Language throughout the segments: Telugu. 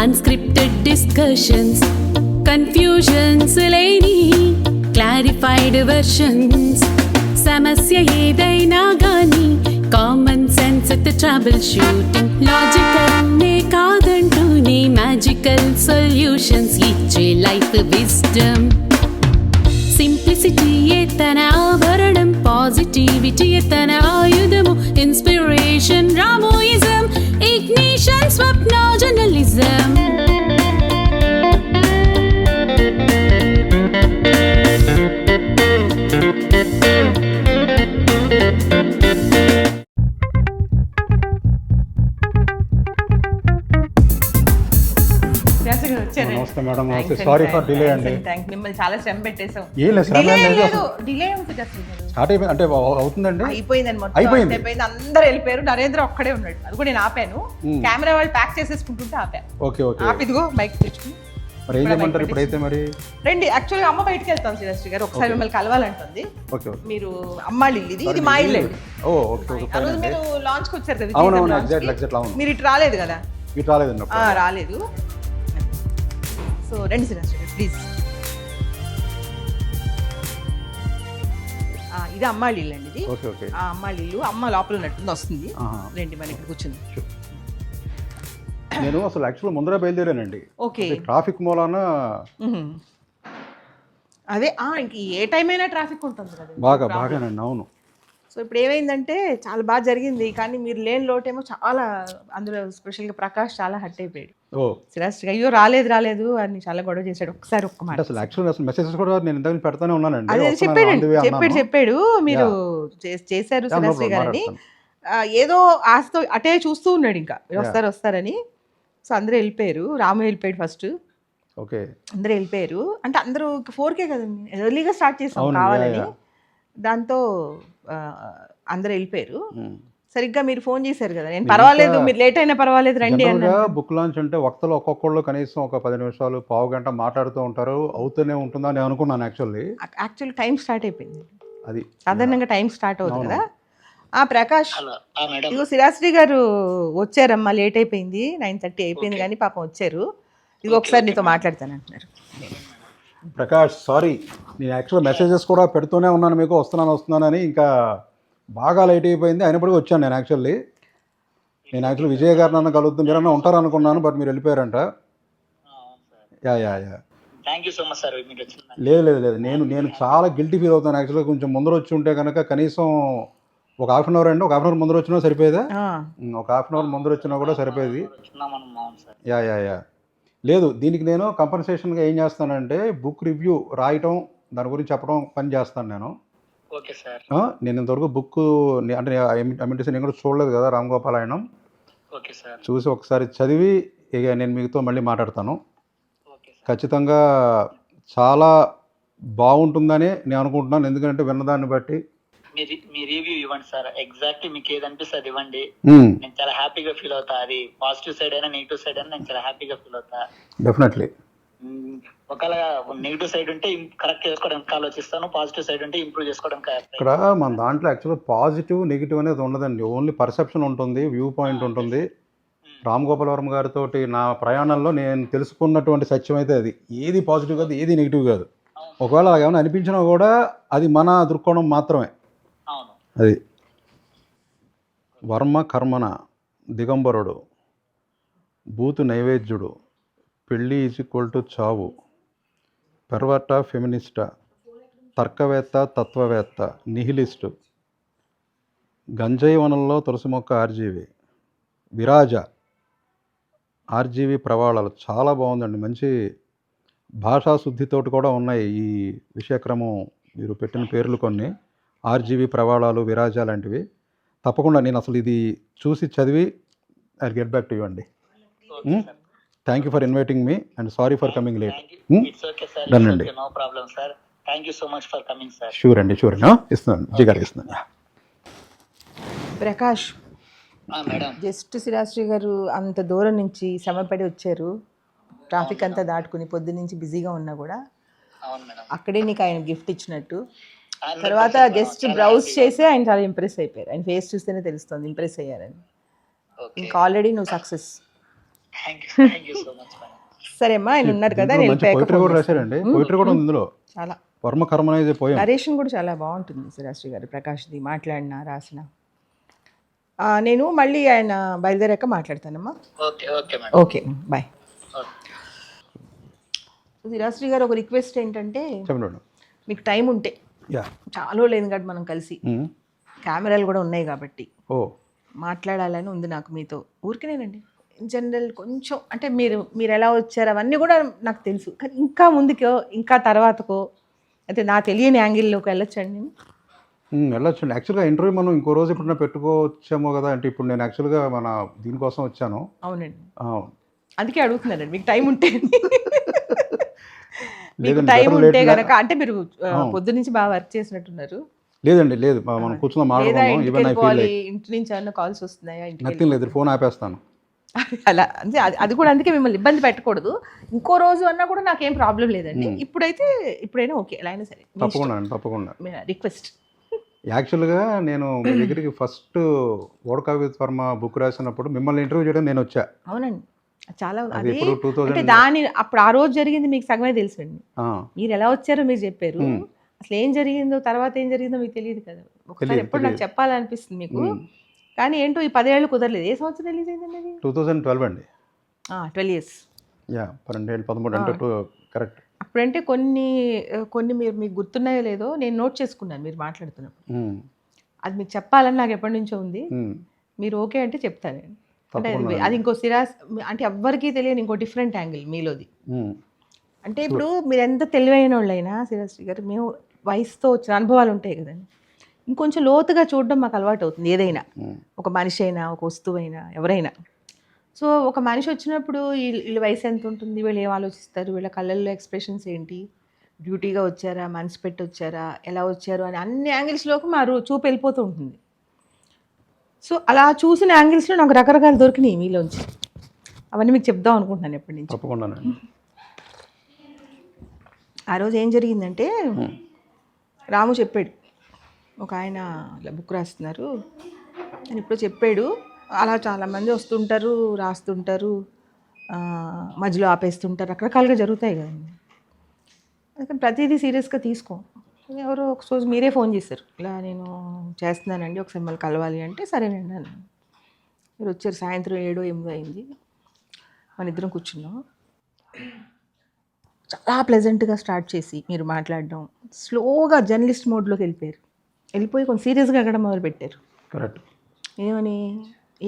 Unscripted discussions, confusions లేని clarified versions. సమస్య ఏదైనా గాని కామన్ సెన్స్ తో ట్రబుల్ షూటింగ్, లాజికల్ నే కాదంటూనే మ్యాజికల్ సొల్యూషన్స్ ఇచ్చే లైఫ్ విజ్డమ్. సింప్లిసిటీ తన ఆభరణం, పాజిటివిటీ తన ఆయుధము, ఇన్స్పిరేషన్ రామోయిజం, ఇగ్నిషన్ స్వప్న జర్నలిజం. నమస్తే మేడం. నమస్తే. సారీ ఫర్ డిలే అండి. మిమ్మల్ని చాలా శ్రమ పెట్టేసాం. ఏం లేదు, శ్రమ లేదు. డిలే ఉంటుంది అసలు. స్టార్ట్ అయిపోయింది అంటే అవుతుందండి. అయిపోయిందని మొత్తం అయిపోయింది. అందరూ వెళ్ళిపోయారు, నరేంద్ర ఒక్కడే ఉన్నాడు. అది కూడా నేను ఆపాను. కెమెరా వాళ్ళు ప్యాక్ చేసేసుకుంటుంటే ఆపాను. Okay okay. ఆపి ఇదిగో మైక్ తెచ్చుకుని మరి ఏం చేయమంటారు ఇప్పుడైతే? మరి రండి. యాక్చువల్గా అమ్మ బయటకు వెళ్తాం శ్రీరాశ్రీ గారు, ఒకసారి మిమ్మల్ని కలవాలంటుంది. ఓకే. మీరు అమ్మాళ్ళు ఇల్లు ఇది మా ఇల్లు అండి. ఓ ఓకే ఓకే. ఆ రోజు మీరు లాంచ్కి వచ్చారు కదా. అవునవును, ఎగ్జాక్ట్ అవును. మీరు ఇటు రాలేదు కదా? ఇటు రాలేదండి. రాలేదు. సో రండి శ్రీరాశ్రీ గారు ప్లీజ్. ఇది అమ్మాళ్ళ ఇల్లు అండి. ఇది అమ్మాళ్ళ ఇల్లు. అమ్మ లోపల ఉన్నట్టుంది, వస్తుంది. రండి మరి ఇక్కడ కూర్చుంది. నేను అసలు యాక్చువల్ ముందర బయలుదేరానండి. ఓకే. ట్రాఫిక్ మూలాన అదే ఇంక ఏ టైం అయినా ట్రాఫిక్ ఉంటుంది కదా. బాగానండి. అవును. సో ఇప్పుడు ఏమైందంటే చాలా బాగా జరిగింది, కానీ మీరు లేని లోటేమో చాలా. అందులో స్పెషల్గా ప్రకాష్ చాలా హర్ట్ అయిపోయాడు. శ్రీరాశ్రీ అయ్యో రాలేదు అని చాలా గొడవ చేశాడు. ఒకసారి ఒక్క మాట అసలు యాక్చువల్ అసలు మెసేజెస్ కూడా నేను ఇంతకు పెడతానే ఉన్నానండి. అదే చెప్పాడు మీరు చేశారు శ్రీరాశ్రీ గారని. ఏదో ఆశతో అటే చూస్తూ ఉన్నాడు, ఇంకా వస్తారని. సో అందరూ వెళ్ళిపోయారు. రాము వెళ్ళిపోయాడు ఫస్ట్. ఓకే. అందరూ వెళ్ళిపోయారు. అంటే అందరూ 4K కదండి, ఎర్లీగా స్టార్ట్ చేసాం కావాలని. దాంతో అందరూ వెళ్ళిపోయారు. సరిగ్గా మీరు ఫోన్ చేశారు కదా, నేను పర్వాలేదు మీరు లేట్ అయినా పర్వాలేదు రండి అన్న. బుక్ లాంచ్ అంటే వక్తలు ఒక్కొక్కళ్ళు కనీసం ఒక 10 నిమిషాలు పావు గంట మాట్లాడుతూ ఉంటారు, అవుతూనే ఉంటుందా అని అనుకున్నాను. యాక్చువల్లీ టైం స్టార్ట్ అయిపోయింది. అది సాధారణంగా టైం స్టార్ట్ అవుతుంది కదా. ప్రకాష్ ఇగో శ్రీరాశ్రీ గారు వచ్చారమ్మా, లేట్ అయిపోయింది, 9:30 అయిపోయింది, కానీ పాపం వచ్చారు. ఇది ఒకసారి నీతో మాట్లాడతాను అంటున్నారు. ప్రకాష్ సారీ, నేను యాక్చువల్ మెసేజెస్ కూడా పెడుతూనే ఉన్నాను మీకు, వస్తున్నానని. ఇంకా బాగా లేట్ అయిపోయింది, అయినప్పటికీ వచ్చాను. నేను యాక్చువల్లీ విజయ్ గారు నన్ను కలుగుతుంది, మీరన్నా ఉంటారు అనుకున్నాను, బట్ మీరు వెళ్ళిపోయారంట. లేదు నేను చాలా గిల్టీ ఫీల్ అవుతాను యాక్చువల్గా. కొంచెం ముందర వచ్చి ఉంటే కనుక కనీసం ఒక హాఫ్ అన్ అవర్ అండి, ఒక హాఫ్ అన్ అవర్ ముందర వచ్చినా సరిపోయేదా? ఒక హాఫ్ అన్ అవర్ ముందర వచ్చినా కూడా సరిపోయేది. లేదు, దీనికి నేను కంపన్సేషన్గా ఏం చేస్తానంటే బుక్ రివ్యూ రాయటం, దాని గురించి చెప్పడం పని చేస్తాను నేను. నేను ఇంతవరకు బుక్ అంటే నేను కూడా చూడలేదు కదా రామ్ గోపాలాయనం. చూసి ఒకసారి చదివి ఇక నేను మీతో మళ్ళీ మాట్లాడతాను. ఖచ్చితంగా చాలా బాగుంటుందని నేను అనుకుంటున్నాను, ఎందుకంటే విన్నదాన్ని బట్టి. మీ రివ్యూ ఇవ్వండి సార్, ఎగ్జాక్ట్ మీకు ఏది అనిపిస్తుంది ఇవ్వండి, నేను చాలా హ్యాపీగా ఫీల్ అవుతా. అది పాజిటివ్ సైడ్ అయినా నెగిటివ్ సైడ్ అయినా నేను చాలా హ్యాపీగా ఫీల్ అవుతా. డెఫినెట్లీ. ఒకవేళ నెగిటివ్ సైడ్ ఉంటే కరెక్ట్ చేసుకోవడానికి ఆలోచిస్తాను, పాజిటివ్ సైడ్ ఉంటే ఇంప్రూవ్ చేసుకోవడానికి. ఇక్కడ మన దాంట్లో యాక్చువల్గా పాజిటివ్ నెగిటివ్ అనేది ఉండదండి, ఓన్లీ పర్సెప్షన్ ఉంటుంది, వ్యూ పాయింట్ ఉంటుంది. రామ్ గోపాల్ వర్మ గారితో నా ప్రయాణంలో నేను తెలుసుకున్నటువంటి సత్యం అయితే అది. ఏది పాజిటివ్ కాదు, ఏది నెగిటివ్ కాదు. ఒకవేళ అలా ఏమైనా అనిపించినా కూడా అది మన దృక్కోణం మాత్రమే. అది వర్మ కర్మన, దిగంబరుడు, బూతు నైవేద్యుడు, పెళ్ళి ఈజ్ ఈక్వల్ టు చావు, పెర్వర్ట ఫెమినిస్టా, తర్కవేత్త తత్వవేత్త, నిహిలిస్టు, గంజాయి వనంలో తులసి మొక్క ఆర్జీవి, విరాజ, ఆర్జీవి ప్రవాళాలు. చాలా బాగుందండి, మంచి భాషా శుద్ధితోటి కూడా ఉన్నాయి ఈ విషయక్రమం. మీరు పెట్టిన పేర్లు కొన్ని, ఆర్జీవి ప్రవాళాలు, విరాజ లాంటివి. తప్పకుండా నేను అసలు ఇది చూసి చదివి I get back to you అండి. Thank you for inviting me and sorry for coming late. Done అండి. షూర్ అండి, ఇస్తున్నాను, జిగారు ఇస్తున్నాను. ప్రకాష్, జస్ట్ శ్రీరాశ్రీ గారు అంత దూరం నుంచి శ్రమపడి వచ్చారు, ట్రాఫిక్ అంతా దాటుకుని, పొద్దు నుంచి బిజీగా ఉన్నా కూడా అక్కడే నీకు ఆయన గిఫ్ట్ ఇచ్చినట్టు. తర్వాత జస్ట్ బ్రౌజ్ చేసి ఆయన చాలా ఇంప్రెస్ అయిపోయారు. ఆయన ఫేస్ చూస్తేనే తెలుస్తుంది ఇంప్రెస్ అయ్యారని. ఇంకా ఆల్రెడీ నువ్వు success. Thank you so much madam. సరే అమ్మా, ఆయన ఉన్నారు కదా, దీంట్లో నేను మంచి వెళ్ళిపోయాక పోయిటరీ ఫోన్ కూడా చేస్తాను. రాశారండి. పోయిటరీ కూడా ఉంది ఇందులో. చాలా వర్మ కర్మ అనేది పోయాం. నరేషన్ కూడా చాలా బాగుంటుంది శ్రీరాశ్రీ గారు, ప్రకాష్ది మాట్లాడిన రాసిన. నేను మళ్ళీ ఆయన బయలుదేరాక మాట్లాడతానమ్మా. Okay okay madam. Okay, bye. శ్రీరాశ్రీ గారు, ఒక రిక్వెస్ట్ ఏంటంటే, చెప్పండి మేడం. మీకు టైం ఉంటే, యా. చాలా లేదు కాబట్టి మనం కలిసి, కెమెరాలు కూడా ఉన్నాయి కాబట్టి ఓ మాట్లాడాలని ఉంది నాకు మీతో. ఊరికేనేనండి, ఇన్ జనరల్ కొంచెం అంటే మీరు ఎలా వచ్చారు అవన్నీ కూడా నాకు తెలుసు, కానీ ఇంకా ముందుకో ఇంకా తర్వాతకో అంటే నా తెలియని యాంగిల్లోకి వెళ్ళొచ్చండి నేను. వెళ్ళొచ్చండి. యాక్చువల్గా ఇంటర్వ్యూ మనం ఇంకో రోజు ఎప్పుడైనా పెట్టుకోవచ్చేమో కదా. అంటే ఇప్పుడు నేను యాక్చువల్గా మన దీనికోసం వచ్చాను. అవునండి, ఆ, అందుకే అడుగుతున్నానండి, మీకు టైం ఉంటే. మీకు లేదండి, టైం better ఉంటే late కనుక, అంటే మీరు పొద్దు నుంచి బాగా వర్క్ చేసినట్టున్నారు. లేదండి, లేదు మనం కూర్చుందాం, లేదా మాట్లాడుకుందాం. ఇంటికి ఈవెన్ ఐ ఫీల్ వెళ్ళిపోవాలి, లైక్ ఇంటి నుంచి ఏమన్నా కాల్స్ వస్తున్నాయా, ఇంటికి నథింగ్ లేదు, ఫోన్ ఆపేస్తాను. అలా అంటే అది కూడా అందుకే మిమ్మల్ని ఇబ్బంది పెట్టకూడదు. ఇంకో రోజు అన్నా కూడా నాకేం ప్రాబ్లం లేదండి. ఇప్పుడైనా ఓకే, ఎలా అయినా సరే తప్పకుండా అండి, తప్పకుండా. రిక్వెస్ట్. యాక్చువల్గా నేను మీ దగ్గరికి ఫస్ట్ వోడకా విత్ వర్మ బుక్ రాసినప్పుడు మిమ్మల్ని ఇంటర్వ్యూ చేయడం నేను వచ్చా. అవునండి, చాలా అది అది ఇప్పుడు 2000 అంటే అప్పుడు ఆ రోజు జరిగింది మీకు సగమే తెలుసండి. మీరు ఎలా వచ్చారో మీరు చెప్పారు, అసలు ఏం జరిగిందో తర్వాత ఏం జరిగిందో మీకు తెలియదు కదా. ఒకసారి ఎప్పుడు నాకు చెప్పాలనిపిస్తుంది మీకు, కానీ ఏంటో ఈ 10 ఏళ్ళు కుదరలేదు. ఏ సంవత్సరం రిలీజ్ అయిందండి అది? 2012 అండి. 12 years. యా, 12 13 అంటే కరెక్ట్. అప్పుడంటే కొన్ని మీకు గుర్తున్నాయో లేదో నేను నోట్ చేసుకున్నాను మీరు మాట్లాడుతున్నప్పుడు. అది మీకు చెప్పాలని నాకు ఎప్పటి నుంచో ఉంది. మీరు ఓకే అంటే చెప్తాను. అంటే అది ఇంకో అంటే ఎవ్వరికీ తెలియని ఇంకో డిఫరెంట్ యాంగిల్ మీలోది. అంటే ఇప్పుడు మీరు ఎంత తెలివైన వాళ్ళైనా శ్రీరాశ్రీ గారు, మేము వయసుతో వచ్చిన అనుభవాలు ఉంటాయి కదండి, ఇంకొంచెం లోతుగా చూడడం మాకు అలవాటు అవుతుంది. ఏదైనా, ఒక మనిషి అయినా, ఒక వస్తువు అయినా, ఎవరైనా. సో ఒక మనిషి వచ్చినప్పుడు వీళ్ళ వయసు ఎంత ఉంటుంది, వీళ్ళు ఏం ఆలోచిస్తారు, వీళ్ళ కళ్ళల్లో ఎక్స్ప్రెషన్స్ ఏంటి, డ్యూటీగా వచ్చారా, మనసు పెట్టి వచ్చారా, ఎలా వచ్చారు అని అన్ని యాంగిల్స్లోకి మా చూపు వెళ్ళిపోతూ ఉంటుంది. సో అలా చూసిన యాంగిల్స్లో నాకు రకరకాలు దొరికినాయి మీలోంచి. అవన్నీ మీకు చెప్దాం అనుకుంటున్నాను ఎప్పటి నుంచి. తప్పకుండా. ఆ రోజు ఏం జరిగిందంటే, రాము చెప్పాడు, ఒక ఆయన ఇలా బుక్ రాస్తున్నారు అని ఇప్పుడు చెప్పాడు. అలా చాలామంది వస్తుంటారు, రాస్తుంటారు, మధ్యలో ఆపేస్తుంటారు, రకరకాలుగా జరుగుతాయి కదండి. అందుకని ప్రతిదీ సీరియస్గా తీసుకో. ఎవరో ఒక రోజు మీరే ఫోన్ చేశారు, ఇలా నేను చేస్తున్నానండి, ఒకసారి మళ్ళీ కలవాలి అంటే సరేనండి అన్నాను. మీరు వచ్చారు, సాయంత్రం 7 8 అయింది, మన ఇద్దరం కూర్చున్నాం. చాలా ప్లెజెంట్గా స్టార్ట్ చేసి మీరు మాట్లాడడం, స్లోగా జర్నలిస్ట్ మోడ్లోకి వెళ్ళిపోయి కొంచెం సీరియస్గా అడగడం మొదలుపెట్టారు. కరెక్ట్. ఏమని,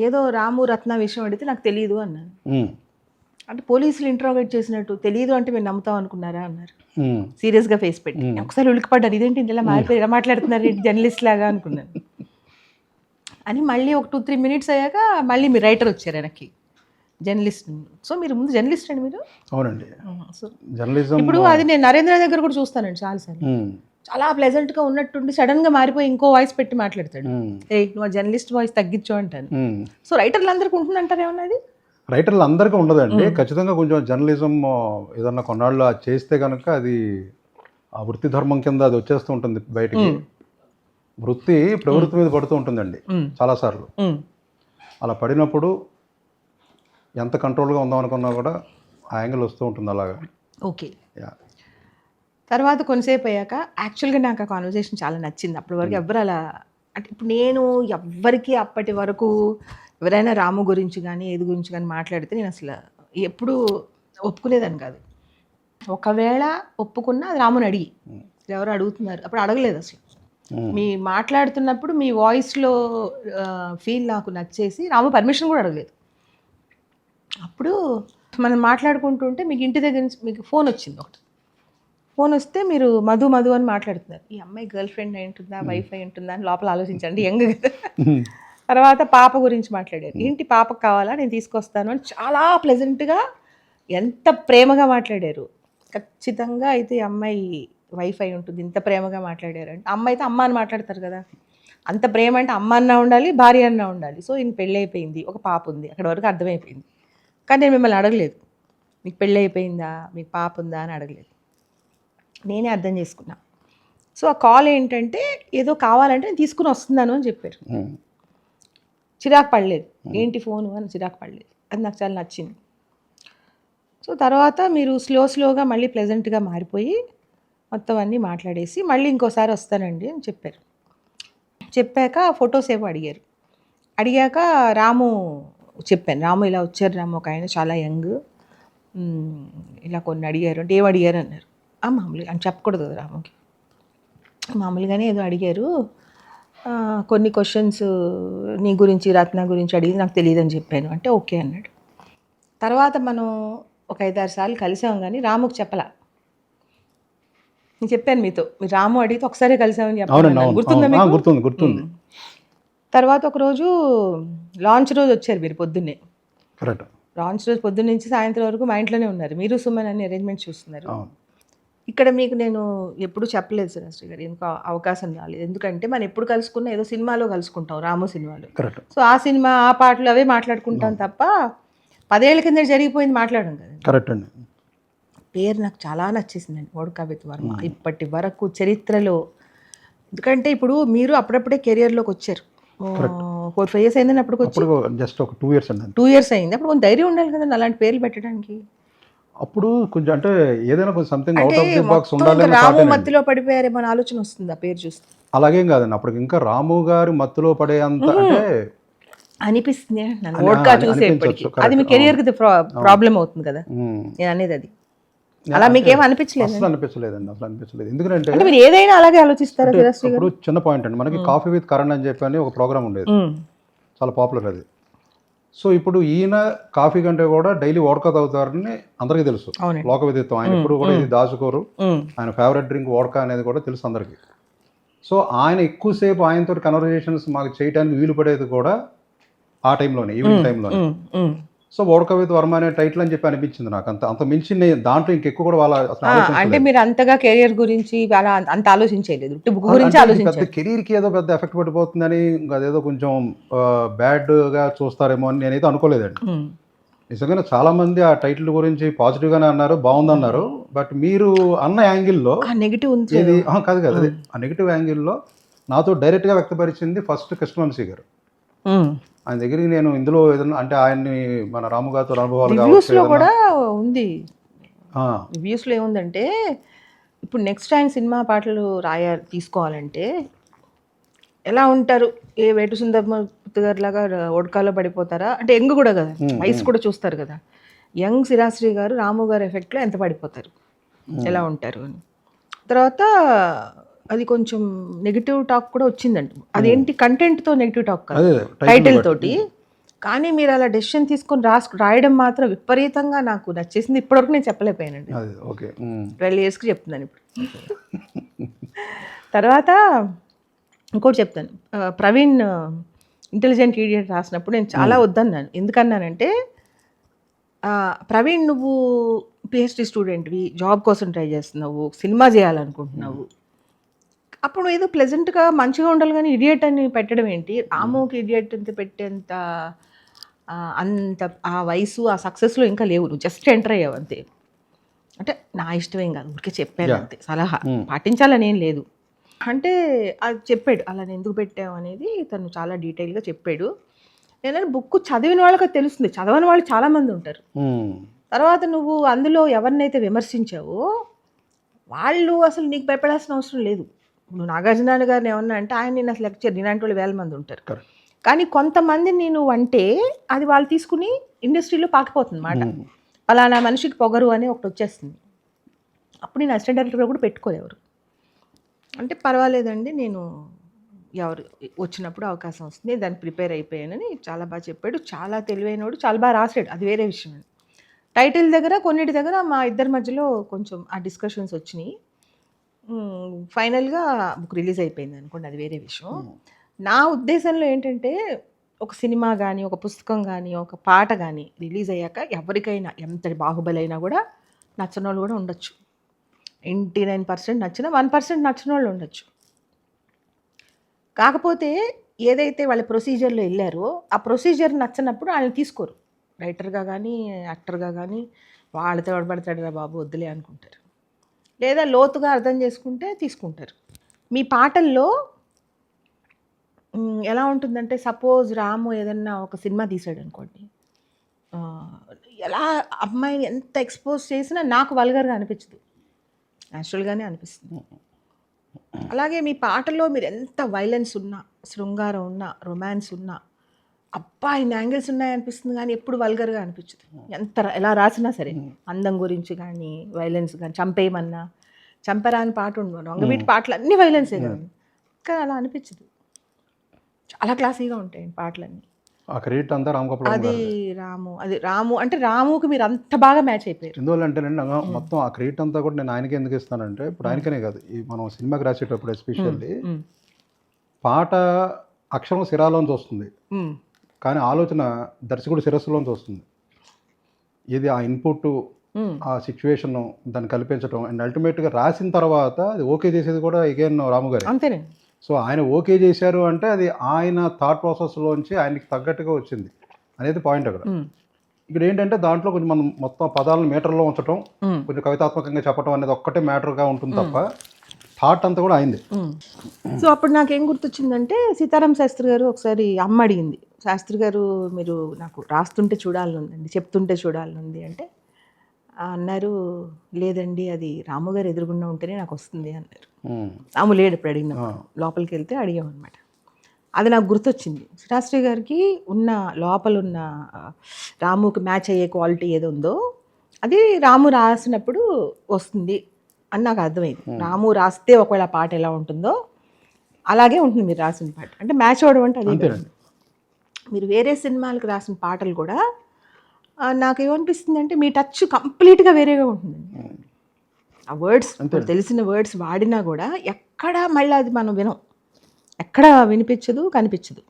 ఏదో రాము రత్న విషయం అడిగితే నాకు తెలియదు అన్నాను. అంటే పోలీసులు ఇంట్రాగేట్ చేసినట్టు, తెలియదు అంటే మీరు నమ్ముతాం అనుకున్నారా అన్నారు, సీరియస్గా ఫేస్ పెట్టి. ఒకసారి ఉలికిపడ్డారు, ఇదేంటి ఇలా మారిపోయి ఎలా మాట్లాడుతున్నారు ఏంటి జర్నలిస్ట్ లాగా అనుకున్నాను. అని మళ్ళీ ఒక 2-3 minutes అయ్యాక మళ్ళీ మీరు రైటర్ వచ్చారు వెనక్కి, జర్నలిస్ట్. సో మీరు ముందు జర్నలిస్ట్ అండి మీరు? అవునండి. సో జర్నలిజం ఇప్పుడు అది నేను నరేంద్ర దగ్గర కూడా చూస్తానండి చాలాసార్లు. చాలా ప్లెజెంట్గా ఉన్నట్టుండి సడన్గా మారిపోయి ఇంకో వాయిస్ పెట్టి మాట్లాడతాడు. నువ్వు జర్నలిస్ట్ వాయిస్ తగ్గించు అంటాను. సో రైటర్లు అందరికీ ఉంటుందంటారు ఏమన్నా? అది రైటర్లు అందరికీ ఉండదండి. ఖచ్చితంగా కొంచెం జర్నలిజం ఏదన్నా కొన్నాళ్ళు చేస్తే కనుక అది ఆ వృత్తి ధర్మం కింద అది వచ్చేస్తూ ఉంటుంది బయటికి. వృత్తి ప్రవృత్తి మీద పడుతూ ఉంటుందండి చాలాసార్లు. అలా పడినప్పుడు ఎంత కంట్రోల్గా ఉందాం అనుకున్నా కూడా ఆ యాంగిల్ వస్తూ ఉంటుంది అలాగా. ఓకే. తర్వాత కొంతసేపు అయ్యాక యాక్చువల్గా నాకు ఆ కాన్వర్జేషన్ చాలా నచ్చింది. అప్పటి వరకు ఎవరు అలా, అంటే ఇప్పుడు నేను ఎవ్వరికి అప్పటి వరకు ఎవరైనా రాము గురించి కానీ ఏది గురించి కానీ మాట్లాడితే నేను అసలు ఎప్పుడు ఒప్పుకునేదాన్ని కాదు. ఒకవేళ ఒప్పుకున్నా అది రాముని అడిగి, ఎవరు అడుగుతున్నారు అప్పుడు అడగలేదు అసలు. మీ మాట్లాడుతున్నప్పుడు మీ వాయిస్లో ఫీల్ నాకు నచ్చేసి రాము పర్మిషన్ కూడా అడగలేదు. అప్పుడు మనం మాట్లాడుకుంటుంటే మీకు ఇంటి దగ్గర నుంచి మీకు ఫోన్ వచ్చింది. ఒకటి ఫోన్ వస్తే మీరు మధు అని మాట్లాడుతున్నారు. ఈ అమ్మాయి గర్ల్ ఫ్రెండ్ అయి ఉంటుందా, వైఫ్ అయి ఉంటుందా అని లోపల ఆలోచించండి, యంగ్ కదా. తర్వాత పాప గురించి మాట్లాడారు. ఏంటి పాపకు కావాలా, నేను తీసుకొస్తాను అని చాలా ప్లెజెంట్గా ఎంత ప్రేమగా మాట్లాడారు. ఖచ్చితంగా అయితే ఈ అమ్మాయి వైఫ్ అయి ఉంటుంది, ఇంత ప్రేమగా మాట్లాడారు అంటే. అమ్మ అయితే అమ్మ అని మాట్లాడతారు కదా, అంత ప్రేమ అంటే అమ్మ అన్నా ఉండాలి, భార్య అన్నా ఉండాలి. సో ఈయన పెళ్ళి అయిపోయింది, ఒక పాప ఉంది, అక్కడ వరకు అర్థమైపోయింది. కానీ నేను మిమ్మల్ని అడగలేదు, మీకు పెళ్ళి అయిపోయిందా, మీకు పాప ఉందా అని అడగలేదు. నేనే అర్థం చేసుకున్నా. సో ఆ కాల్ ఏంటంటే ఏదో కావాలంటే నేను తీసుకుని వస్తున్నాను అని చెప్పారు. చిరాకు పడలేదు, ఏంటి ఫోను అని చిరాకు పడలేదు. అది నాకు చాలా నచ్చింది. సో తర్వాత మీరు స్లోగా మళ్ళీ ప్లెజెంట్గా మారిపోయి మొత్తం అన్నీ మాట్లాడేసి మళ్ళీ ఇంకోసారి వస్తానండి అని చెప్పారు. చెప్పాక ఫొటోస్ ఏమో అడిగాక రాము చెప్పాను, రాము ఇలా వచ్చారు రాము, ఒక ఆయన చాలా యంగ్, ఇలా కొన్ని అడిగారు అంటే ఏం అడిగారు అన్నారు. మామూలుగా అని చెప్పకూడదు కదా రాముకి, మామూలుగానే ఏదో అడిగారు, కొన్ని క్వశ్చన్స్ నీ గురించి రత్న గురించి అడిగి నాకు తెలియదని చెప్పాను అంటే ఓకే అన్నాడు. తర్వాత మనం ఒక 5-6 సార్లు కలిసాం కానీ రాముకి చెప్పలా. నేను చెప్పాను మీతో, మీరు రాము అడిగితే ఒకసారి కలిసామని చెప్పాను, గుర్తుందా మీకు? గుర్తుంది. తర్వాత ఒకరోజు లాంచ్ రోజు వచ్చారు మీరు పొద్దున్నే. కరెక్ట్. లాంచ్ రోజు పొద్దున్న నుంచి సాయంత్రం వరకు మా ఇంట్లోనే ఉన్నారు, మీరు సుమన్ అన్ని అరేంజ్మెంట్స్ చూస్తున్నారు. ఇక్కడ మీకు నేను ఎప్పుడు చెప్పలేదు శ్రీ గారు, ఎందుకు అవకాశం రాలేదు. ఎందుకంటే మనం ఎప్పుడు కలుసుకున్నా ఏదో సినిమాలో కలుసుకుంటాం, రాము సినిమాలో. సో ఆ సినిమా ఆ పాటలు అవే మాట్లాడుకుంటాం తప్ప 10 ఏళ్ల కింద జరిగిపోయింది మాట్లాడడం కదా. కరెక్ట్ అండి. పేరు నాకు చాలా నచ్చేసిందండి, వోడ్కా విత్ వర్మ. ఇప్పటి వరకు చరిత్రలో, ఎందుకంటే ఇప్పుడు మీరు అప్పుడప్పుడే కెరియర్లోకి వచ్చారు, 4-5 years అయిందని అప్పుడు జస్ట్ ఒక 2 years అండి. 2 years అయింది. అప్పుడు కొంచెం ధైర్యం ఉండాలి కదండి అలాంటి పేర్లు పెట్టడానికి. అప్పుడు కొంచెం అంటే ఏదైనా కొంచెం something out of the box ఉండాలి. రాము మత్తులో పడిపోయారేమో అని ఆలోచన వస్తుంది ఆ పేరు చూస్తే. అలాగేం కాదండి, అప్పుడు ఇంకా రాము గారి మత్తులో పడే అంత అంటే అనిపిస్తుంది వోడ్కా చూసేప్పటికి. అది మీ కెరియర్ కి ప్రాబ్లం అవుతుంది కదా నేను అనేది. అది అలా మీకేం అనిపించలేదు? అసలు అనిపించలేదండి, అసలు అనిపించలేదు. ఎందుకంటే మీరు ఏదైనా అలాగే ఆలోచిస్తారా? ఇప్పుడు చిన్న పాయింట్ అండి, మనకి కాఫీ విత్ కరణ్ అని చెప్పి ఒక ప్రోగ్రామ్ ఉండేది, చాలా పాపులర్ అది. సో ఇప్పుడు ఈయన కాఫీ కంటే కూడా డైలీ వోడ్కా తాగుతారని అందరికీ తెలుసు, లోక విదిత్వం. ఆయన ఇప్పుడు కూడా ఇది దాచుకోరు, ఆయన ఫేవరెట్ డ్రింక్ వోడ్కా అనేది కూడా తెలుసు అందరికి. సో ఆయన ఎక్కువసేపు ఆయనతో కన్వర్జేషన్స్ మాకు చేయడానికి వీలు పడేది కూడా ఆ టైంలోనే, ఈవినింగ్ టైంలోనే. సో వోడ్కా విత్ వర్మ అనే టైటిల్ అని చెప్పి అనిపించింది నాకు. అంత మించి దాంట్లో ఇంకెక్కువ కూడా వాళ్ళ అంటే మీరు అంతగా కెరియర్ గురించి అంత ఆలోచించలేదు, పెద్ద కెరీర్ కి ఏదో పెద్ద ఎఫెక్ట్ పడిపోతుందని, అదేదో కొంచెం బ్యాడ్ గా చూస్తారేమో అని నేనైతే అనుకోలేదండి. నిజంగానే చాలా మంది ఆ టైటిల్ గురించి పాజిటివ్ గానే అన్నారు, బాగుందన్నారు. బట్ మీరు అన్న యాంగిల్లో ఏది కాదు కదా, ఆ నెగిటివ్ యాంగిల్లో నాతో డైరెక్ట్ గా వ్యక్తపరిచింది ఫస్ట్ కృష్ణవంశీ గారు. ఆయన దగ్గరికి నేను ఇందులో ఏదైనా అంటే ఆయన్ని మన రాము గారితో అనుభవాలు కూడా ఉంది. రివ్యూస్లో ఏముందంటే ఇప్పుడు నెక్స్ట్ ఆయన సినిమా పాటలు తీసుకోవాలంటే ఎలా ఉంటారు, ఏ వేటు సుందరమూర్తి గారి లాగా వోడ్కాలో పడిపోతారా అంటే, యంగ్ కూడా కదా, వయసు కూడా చూస్తారు కదా, యంగ్ శ్రీరాశ్రీ గారు రాము గారి ఎఫెక్ట్లో ఎంత పడిపోతారు, ఎలా ఉంటారు అని. తర్వాత అది కొంచెం నెగిటివ్ టాక్ కూడా వచ్చిందండి. అదేంటి కంటెంట్తో నెగిటివ్ టాక్ కాదు, టైటిల్ తోటి. కానీ మీరు అలా డెసిషన్ తీసుకొని రాయడం మాత్రం విపరీతంగా నాకు నచ్చేసింది. ఇప్పటివరకు నేను చెప్పలేకపోయానండి, 12 yearsకి చెప్తున్నాను ఇప్పుడు. తర్వాత ఇంకోటి చెప్తాను, ప్రవీణ్ ఇంటెలిజెంట్ ఈడియట్ రాసినప్పుడు నేను చాలా వద్దన్నాను. ఎందుకన్నానంటే, ప్రవీణ్ నువ్వు PhD స్టూడెంట్వి, జాబ్ కోసం ట్రై చేస్తున్నావు, సినిమా చేయాలనుకుంటున్నావు, అప్పుడు ఏదో ప్లెజెంట్గా మంచిగా ఉండాలి కానీ ఇడియట్ అని పెట్టడం ఏంటి? రాముకి ఇడియట్ అంత పెట్టేంత అంత ఆ వయసు ఆ సక్సెస్లో ఇంకా లేవు, నువ్వు జస్ట్ ఎంటర్ అయ్యావు అంతే. అంటే నా ఇష్టమేం కాదు, ఊరికే చెప్పాను అంతే, సలహా పాటించాలని ఏం లేదు అంటే. అది చెప్పాడు అలా ఎందుకు పెట్టావు అనేది తను చాలా డీటెయిల్గా చెప్పాడు. నేను బుక్ చదివిన వాళ్ళకి తెలుస్తుంది, చదవని వాళ్ళు చాలామంది ఉంటారు. తర్వాత నువ్వు అందులో ఎవరినైతే విమర్శించావో వాళ్ళు అసలు నీకు భయపడాల్సిన అవసరం లేదు. నువ్వు నాగార్జున గారిని ఏమన్నా అంటే ఆయన నేను అసలు లెక్చర్ ఇలాంటి వాళ్ళు 1000 మంది ఉంటారు. కానీ కొంతమంది నేను అంటే అది వాళ్ళు తీసుకుని ఇండస్ట్రీలో పాకిపోతుంది మాట, అలానా మనిషికి పొగరు అని ఒకటి వచ్చేస్తుంది. అప్పుడు నేను అసిస్టెంట్ డైరెక్టర్గా కూడా పెట్టుకోలేవరు అంటే, పర్వాలేదండి నేను ఎవరు వచ్చినప్పుడు అవకాశం వస్తుంది, దాన్ని ప్రిపేర్ అయిపోయానని చాలా బాగా చెప్పాడు. చాలా తెలివైనవాడు, చాలా బాగా రాసాడు, అది వేరే విషయం. టైటిల్ దగ్గర కొన్నిటి దగ్గర మా ఇద్దరి మధ్యలో కొంచెం ఆ డిస్కషన్స్ వచ్చినాయి. ఫైనల్గా బుక్ రిలీజ్ అయిపోయింది అనుకోండి, అది వేరే విషయం. నా ఉద్దేశంలో ఏంటంటే, ఒక సినిమా కానీ, ఒక పుస్తకం కానీ, ఒక పాట కానీ రిలీజ్ అయ్యాక ఎవరికైనా ఎంత బాహుబలి అయినా కూడా నచ్చని వాళ్ళు కూడా ఉండొచ్చు. 99% నచ్చిన 1% నచ్చిన వాళ్ళు ఉండొచ్చు. కాకపోతే ఏదైతే వాళ్ళ ప్రొసీజర్లో వెళ్ళారో ఆ ప్రొసీజర్ నచ్చినప్పుడు ఆయన తీసుకోరు, రైటర్గా కానీ యాక్టర్గా కానీ. వాళ్ళతో పడతాడురా బాబు వద్దులే అనుకుంటారు, లేదా లోతుగా అర్థం చేసుకుంటే తీసుకుంటారు. మీ పాటల్లో ఎలా ఉంటుందంటే, సపోజ్ రాము ఏదన్నా ఒక సినిమా తీసాడు అనుకోండి, ఎలా అమ్మాయిని ఎంత ఎక్స్పోజ్ చేసినా నాకు వల్గర్గా అనిపించదు, న్యాచురల్గానే అనిపిస్తుంది. అలాగే మీ పాటలో మీరు ఎంత వైలెన్స్ ఉన్నా, శృంగారం ఉన్నా, రొమాన్స్ ఉన్నా, అబ్బా ఇన్ని యాంగిల్స్ ఉన్నాయనిపిస్తుంది కానీ ఎప్పుడు వల్గర్గా అనిపించదు. ఎలా రాసినా సరే, అందం గురించి కానీ వైలెన్స్ కానీ, చంపేయమన్నా చంపరా అని పాట ఉండదు, వంగవీటి పాటలు అన్నీ వైలెన్సే కదా, కానీ అలా అనిపించదు. చాలా క్లాసీగా ఉంటాయి పాటలన్నీ. ఆ క్రెడిట్ అంతా రామ్ గోపాల్ అది రాము అంటే రాముకి మీరు అంత బాగా మ్యాచ్ అయిపోయారు. ఎందువల్ల అంటేనండి మొత్తం ఆ క్రెడిట్ అంతా కూడా నేను ఆయనకి ఎందుకు ఇస్తానంటే, ఇప్పుడు ఆయనకనే కాదు, ఈ మనం సినిమాకి రాసేటప్పుడు ఎస్పెషల్లీ పాట అక్షరం శిరాలోంచి వస్తుంది, కానీ ఆలోచన దర్శకుడు శిరస్సులోంచి వస్తుంది. ఇది ఆ ఇన్పుట్, ఆ సిచ్యువేషన్ దాన్ని కల్పించడం, అండ్ అల్టిమేట్గా రాసిన తర్వాత అది ఓకే చేసేది కూడా అగైన్ రాము గారు. అంతేనే. సో ఆయన ఓకే చేశారు అంటే అది ఆయన థాట్ ప్రాసెస్లోంచి ఆయనకి తగ్గట్టుగా వచ్చింది అనేది పాయింట్ అక్కడ. ఇక్కడ ఏంటంటే దాంట్లో కొంచెం మనం మొత్తం పదాలను మీటర్లో ఉంచడం, కొంచెం కవితాత్మకంగా చెప్పడం అనేది ఒక్కటే మ్యాటర్గా ఉంటుంది తప్ప థాట్ అంతా కూడా అయింది. సో అప్పుడు నాకేం గుర్తొచ్చిందంటే, సీతారాం శాస్త్రి గారు ఒకసారి అమ్మ అడిగింది, శాస్త్రి గారు మీరు నాకు రాస్తుంటే చూడాలనుందండి, చెప్తుంటే చూడాలనుంది అంటే అన్నారు, లేదండి అది రాము గారు ఎదురుగుండా ఉంటేనే నాకు వస్తుంది అన్నారు. రాము లేడు ఇప్పుడు అడిగిన, లోపలికి వెళ్తే అడిగామన్నమాట. అది నాకు గుర్తొచ్చింది, శాస్త్రి గారికి ఉన్న లోపల ఉన్న రాముకి మ్యాచ్ అయ్యే క్వాలిటీ ఏదో ఉందో అది రాము రాసినప్పుడు వస్తుంది అని నాకు అర్థమైంది. రాము రాస్తే ఒకవేళ ఆ పాట ఎలా ఉంటుందో అలాగే ఉంటుంది మీరు రాసిన పాట. అంటే మ్యాచ్ అవ్వడం అంటే అదే. మీరు వేరే సినిమాలకు రాసిన పాటలు కూడా నాకేమనిపిస్తుంది అంటే మీ టచ్ కంప్లీట్గా వేరేగా ఉంటుందండి. ఆ వర్డ్స్ తెలిసిన వర్డ్స్ వాడినా కూడా ఎక్కడ మళ్ళీ అది మనం వినం, ఎక్కడ వినిపించదు, కనిపించదు.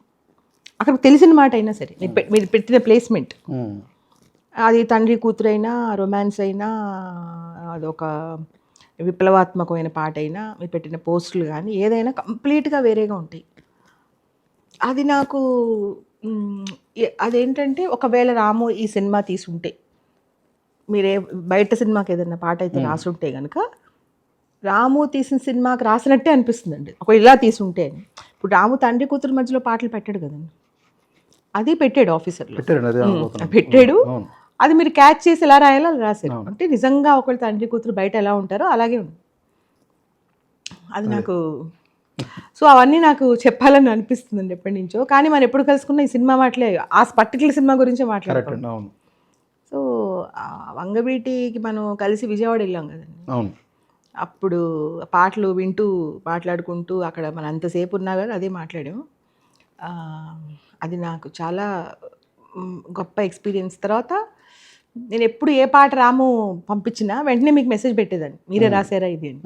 అక్కడ తెలిసిన మాట అయినా సరే, మీరు పెట్టిన ప్లేస్మెంట్, అది తండ్రి కూతురైనా, రొమాన్స్ అయినా, అదొక విప్లవాత్మకమైన పాట అయినా, మీరు పెట్టిన పోస్టులు కానీ ఏదైనా కంప్లీట్గా వేరేగా ఉంటాయి. అది నాకు అదేంటంటే, ఒకవేళ రాము ఈ సినిమా తీసుంటే, మీరే బయట సినిమాకి ఏదైనా పాట అయితే రాసుంటే కనుక రాము తీసిన సినిమాకి రాసినట్టే అనిపిస్తుందండి, ఒక ఇలా తీసుంటే అని. ఇప్పుడు రాము తండ్రి కూతురు మధ్యలో పాటలు పెట్టాడు కదండి, అది పెట్టాడు ఆఫీసర్లో పెట్టాడు. అది మీరు క్యాచ్ చేసి ఎలా రాయాలో అలా రాశారు. అంటే నిజంగా ఒకవేళ తండ్రి కూతురు బయట ఎలా ఉంటారో అలాగే ఉంది. అది నాకు సో అవన్నీ నాకు చెప్పాలని అనిపిస్తుందండి ఎప్పటి నుంచో. కానీ మనం ఎప్పుడు కలుసుకున్నా ఈ సినిమా మాటలే, ఆ పర్టికులర్ సినిమా గురించే మాట్లాడుతాం. సో వంగవీటికి మనం కలిసి విజయవాడ వెళ్ళాం కదండి, అప్పుడు పాటలు వింటూ మాట్లాడుకుంటూ అక్కడ మనం అంతసేపు ఉన్నా కదా అదే మాట్లాడాము. అది నాకు చాలా గొప్ప ఎక్స్పీరియన్స్. తర్వాత నేను ఎప్పుడు ఏ పాట రాము పంపించినా వెంటనే మీకు మెసేజ్ పెట్టేదాన్ని, మీరే రాశారా ఇది అని.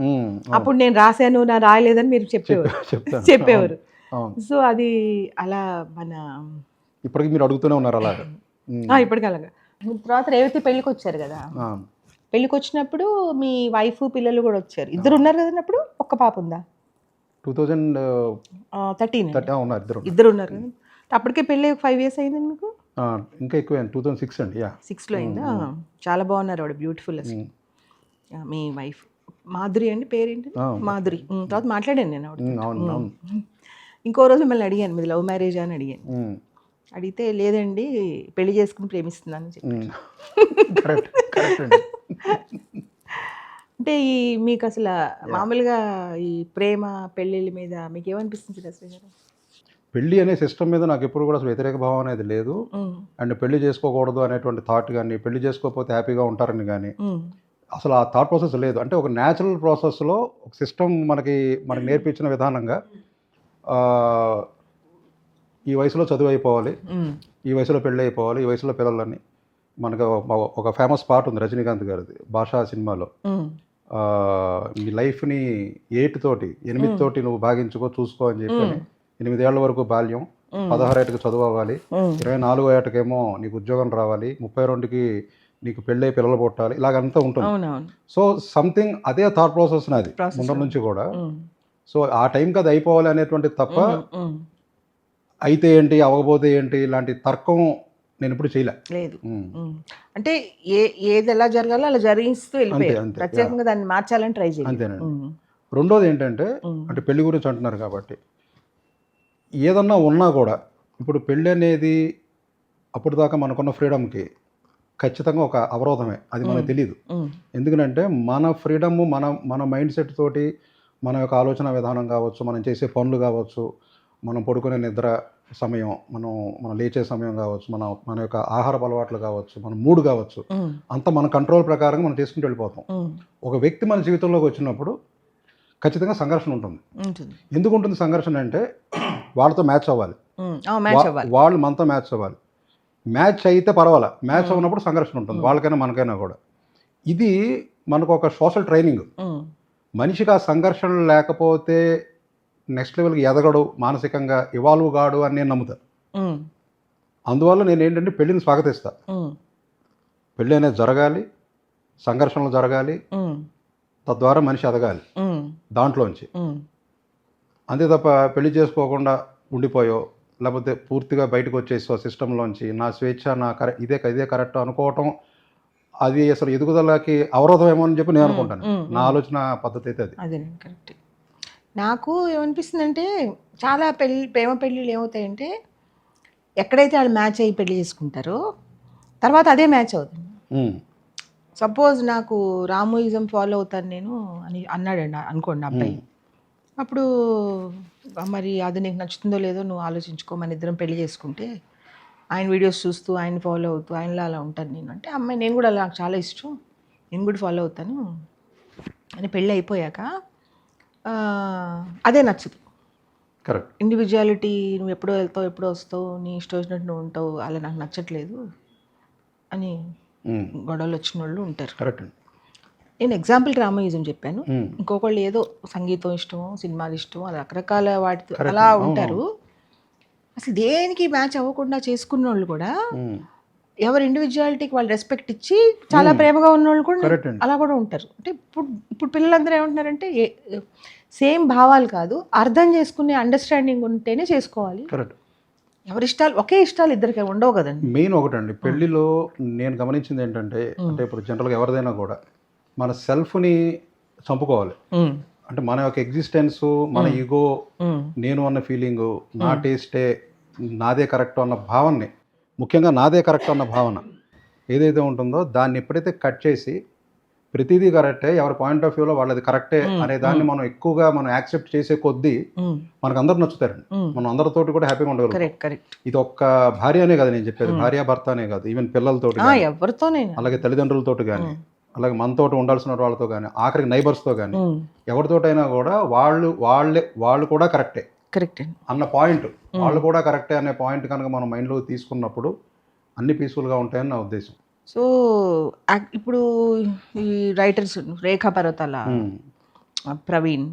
అప్పుడు నేను రాశాను, నా రాయలేదని మీరు చెప్పేవారు. సో అది అలా మన ఇప్పటికి మీరు అడుగుతూనే ఉన్నారు అలాగా. ఇప్పటికీ అలాగా. తర్వాత రేవతి పెళ్ళికి వచ్చారు కదా, పెళ్ళికి వచ్చినప్పుడు మీ వైఫ్ పిల్లలు కూడా వచ్చారు, ఇద్దరు ఉన్నారు కదా అప్పుడు. ఒక్క పాప ఉందా? 2013 ఇద్దరు ఉన్నారు కదా. అప్పటికే పెళ్ళి 5 years అయిందండి మీకు? ఇంకా ఎక్కువ, 2006 అండి. 6లో అయిందా? చాలా బాగున్నారు ఆవిడ, బ్యూటిఫుల్ అసలు. మీ వైఫ్ మాధురి అండి, పేరేంటి? మాధురి. తర్వాత మాట్లాడాను నేను ఆవిడ. ఇంకో రోజు మిమ్మల్ని అడిగాను, మీది లవ్ మ్యారేజ్ అని అడిగాను. అడిగితే లేదండి పెళ్లి చేసుకుని ప్రేమిస్తున్నాను చెప్పి. అంటే ఈ మీకు అసలు మామూలుగా ఈ ప్రేమ పెళ్ళిళ్ళ మీద మీకు ఏమనిపిస్తుంది శాస్త్రి గారు? పెళ్ళి అనే సిస్టమ్ మీద నాకు ఎప్పుడు కూడా అసలు వ్యతిరేక భావం అనేది లేదు. అండ్ పెళ్లి చేసుకోకూడదు అనేటువంటి థాట్ కానీ, పెళ్లి చేసుకోకపోతే హ్యాపీగా ఉంటారని కానీ అసలు ఆ థాట్ ప్రాసెస్ లేదు. అంటే ఒక న్యాచురల్ ప్రాసెస్లో ఒక సిస్టమ్ మనకి నేర్పించిన విధానంగా ఈ వయసులో చదువు అయిపోవాలి, ఈ వయసులో పెళ్ళి అయిపోవాలి, ఈ వయసులో పిల్లలని. మనకు ఒక ఫేమస్ పాట ఉంది రజనీకాంత్ గారిది భాషా సినిమాలో, ఈ లైఫ్ని 8 తోటి నువ్వు భాగించుకో చూసుకో అని చెప్పి. 8 ఏళ్ల వరకు బాల్యం, 16 ఏటకి చదువు అవ్వాలి, 24 ఏటకేమో నీకు ఉద్యోగం రావాలి, 32కి నీకు పెళ్ళి పిల్లలు పుట్టాలి, ఇలాగంతా ఉంటుంది. సో సంథింగ్ అదే థాట్ ప్రాసెస్ నాది ముందు నుంచి కూడా. సో ఆ టైంకి అది అయిపోవాలి అనేటువంటిది తప్ప అయితే ఏంటి అవ్వకపోతే ఏంటి ఇలాంటి తర్కం నేను ఇప్పుడు చేయలేదు. అంటే ఏది ఎలా జరగాలో అలా జరిగిస్తూ వెళ్ళిపోయారు, ప్రత్యేకంగా దాన్ని మార్చాలని ట్రై చేయాలి. అంతేనండి. రెండోది ఏంటంటే, అంటే పెళ్లి గురించి అంటున్నారు కాబట్టి, ఏదన్నా ఉన్నా కూడా ఇప్పుడు పెళ్ళి అనేది అప్పుడు దాకా మనకున్న ఫ్రీడమ్కి ఖచ్చితంగా ఒక అవరోధమే, అది మనకు తెలియదు. ఎందుకంటే మన ఫ్రీడమ్, మన మైండ్ సెట్ తోటి మన యొక్క ఆలోచన విధానం కావచ్చు, మనం చేసే పనులు కావచ్చు, మనం పడుకునే నిద్ర సమయం, మనం లేచే సమయం కావచ్చు, మన యొక్క ఆహారపు అలవాట్లు కావచ్చు, మన మూడ్ కావచ్చు, అంతా మన కంట్రోల్ ప్రకారంగా మనం చేసుకుంటూ వెళ్ళిపోతాం. ఒక వ్యక్తి మన జీవితంలోకి వచ్చినప్పుడు ఖచ్చితంగా సంఘర్షణ ఉంటుంది. ఎందుకు ఉంటుంది సంఘర్షణ అంటే వాళ్ళతో మ్యాచ్ అవ్వాలి, వాళ్ళు మనతో మ్యాచ్ అవ్వాలి. మ్యాచ్ అయితే పర్వాలా, మ్యాచ్ అవ్వనప్పుడు సంఘర్షణ ఉంటుంది, వాళ్ళకైనా మనకైనా కూడా. ఇది మనకు ఒక సోషల్ ట్రైనింగ్. మనిషికి ఆ సంఘర్షణలు లేకపోతే నెక్స్ట్ లెవెల్కి ఎదగడు, మానసికంగా ఇవాల్వ్ కాడు అని నేను నమ్ముతాను. అందువల్ల నేను ఏంటంటే పెళ్ళిని స్వాగతిస్తా. పెళ్ళి అనేది జరగాలి, సంఘర్షణలు జరగాలి, తద్వారా మనిషి ఎదగాలి దాంట్లోంచి. అంతే తప్ప పెళ్లి చేసుకోకుండా ఉండిపోయో, లేకపోతే పూర్తిగా బయటకు వచ్చేసో సిస్టంలోంచి నా స్వేచ్ఛ, నా ఇదే కరెక్ట్ అనుకోవటం, అది అసలు ఎదుగుదలకి అవరోధమేమో అని చెప్పి నేను అనుకుంటాను. నా ఆలోచన పద్ధతి అయితే అది. అదే కరెక్ట్. నాకు ఏమనిపిస్తుందంటే చాలా ప్రేమ పెళ్ళిళ్ళు ఏమవుతాయంటే ఎక్కడైతే వాళ్ళు మ్యాచ్ అయ్యి పెళ్లి చేసుకుంటారో తర్వాత అదే మ్యాచ్ అవుతుంది. సపోజ్ నాకు రామోయిజం ఫాలో అవుతాను నేను అని అన్నాడండి అనుకోండి అబ్బాయి. అప్పుడు మరి అది నీకు నచ్చుతుందో లేదో నువ్వు ఆలోచించుకో, మన ఇద్దరం పెళ్లి చేసుకుంటే ఆయన వీడియోస్ చూస్తూ ఆయన ఫాలో అవుతూ ఆయనలో అలా ఉంటాను నేను అంటే, అమ్మాయి నేను కూడా నాకు చాలా ఇష్టం, నేను కూడా ఫాలో అవుతాను అని పెళ్ళి అయిపోయాక అదే నచ్చదు. కరెక్ట్. ఇండివిజువాలిటీ, నువ్వు ఎప్పుడో వెళ్తావు ఎప్పుడో వస్తావు, నీ ఇష్టం వచ్చినట్టు నువ్వు ఉంటావు, అలా నాకు నచ్చట్లేదు అని గొడవలు వచ్చిన వాళ్ళు ఉంటారు. కరెక్ట్. నేను ఎగ్జాంపుల్ రామోయిజం చెప్పాను. ఇంకొకళ్ళు ఏదో సంగీతం ఇష్టమో, సినిమాలు ఇష్టమో, అది రకరకాల వాటితో అలా ఉంటారు. అసలు దేనికి మ్యాచ్ అవ్వకుండా చేసుకున్న వాళ్ళు కూడా ఎవరి ఇండివిజువాలిటీకి వాళ్ళు రెస్పెక్ట్ ఇచ్చి చాలా ప్రేమగా ఉన్న వాళ్ళు కూడా అలా కూడా ఉంటారు. అంటే ఇప్పుడు పిల్లలందరూ ఏమంటున్నారంటే సేమ్ భావాలు కాదు, అర్థం చేసుకునే అండర్స్టాండింగ్ ఉంటేనే చేసుకోవాలి. కరెక్ట్. ఎవరి ఇష్టాలు ఒకే ఇష్టాలు ఇద్దరికి ఉండవు కదండి. మెయిన్ ఒకటండి పెళ్లిలో నేను గమనించింది ఏంటంటే, అంటే ఇప్పుడు జనరల్గా ఎవరిదైనా కూడా మన సెల్ఫ్ని చంపుకోవాలి. అంటే మన యొక్క ఎగ్జిస్టెన్స్, మన ఈగో, నేను అన్న ఫీలింగు, నా టేస్టే, నాదే కరెక్ట్ అన్న భావనని, ముఖ్యంగా నాదే కరెక్ట్ అన్న భావన ఏదైతే ఉంటుందో దాన్ని ఎప్పుడైతే కట్ చేసి ప్రతిదీ కరెక్టే, ఎవరి పాయింట్ ఆఫ్ వ్యూలో వాళ్ళది కరెక్టే అనే దాన్ని మనం ఎక్కువగా యాక్సెప్ట్ చేసే కొద్దీ మనకు అందరు నచ్చుతారండి. మనం అందరితోటి కూడా హ్యాపీగా ఉండగలుగుతాం. ఇది ఒక్క భార్య అనే కాదు నేను చెప్పేది, భార్య భర్త అనే కాదు, ఈవెన్ పిల్లలతోటి, అలాగే తల్లిదండ్రులతోటి కానీ, అలాగే మనతో ఉండాల్సిన వాళ్ళతో కానీ, ఆఖరికి నైబర్స్తో కానీ, ఎవరితోటైనా కూడా వాళ్ళు కూడా కరెక్టే అన్న పాయింట్, వాళ్ళు కూడా కరెక్టే అనే పాయింట్ కనుక మనం మైండ్లో తీసుకున్నప్పుడు అన్ని పీస్ఫుల్గా ఉంటాయని నా ఉద్దేశం. సో ఇప్పుడు ఈ రైటర్స్ రేఖా పర్వతాల ప్రవీణ్,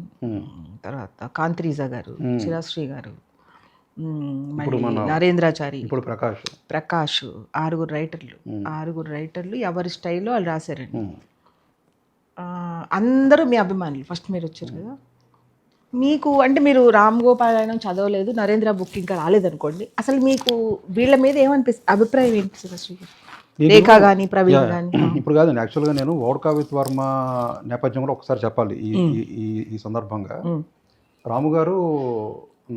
తర్వాత కాంతిరీజా గారు, చిరాశ్రీ గారు, నరేంద్రాచారి, ఇప్పుడు ప్రకాష్, ఆరుగురు రైటర్లు ఎవరి స్టైల్లో వాళ్ళు రాశారండి. అందరూ మీ అభిమానులు. ఫస్ట్ మీరు వచ్చారు కదా, మీకు అంటే మీరు రామ్ గోపారాయణం చదవలేదు, నరేంద్ర బుక్ ఇంకా రాలేదనుకోండి, అసలు మీకు వీళ్ళ మీద ఏమనిపిస్తుంది, అభిప్రాయం ఏంటి చిరాశ్రీ గారు? రేఖా కానీ ప్రవీణ్ కానీ. ఇప్పుడు కాదండి, యాక్చువల్గా నేను వోడ్కా విత్ వర్మ నేపథ్యం కూడా ఒకసారి చెప్పాలి ఈ సందర్భంగా. రాము గారు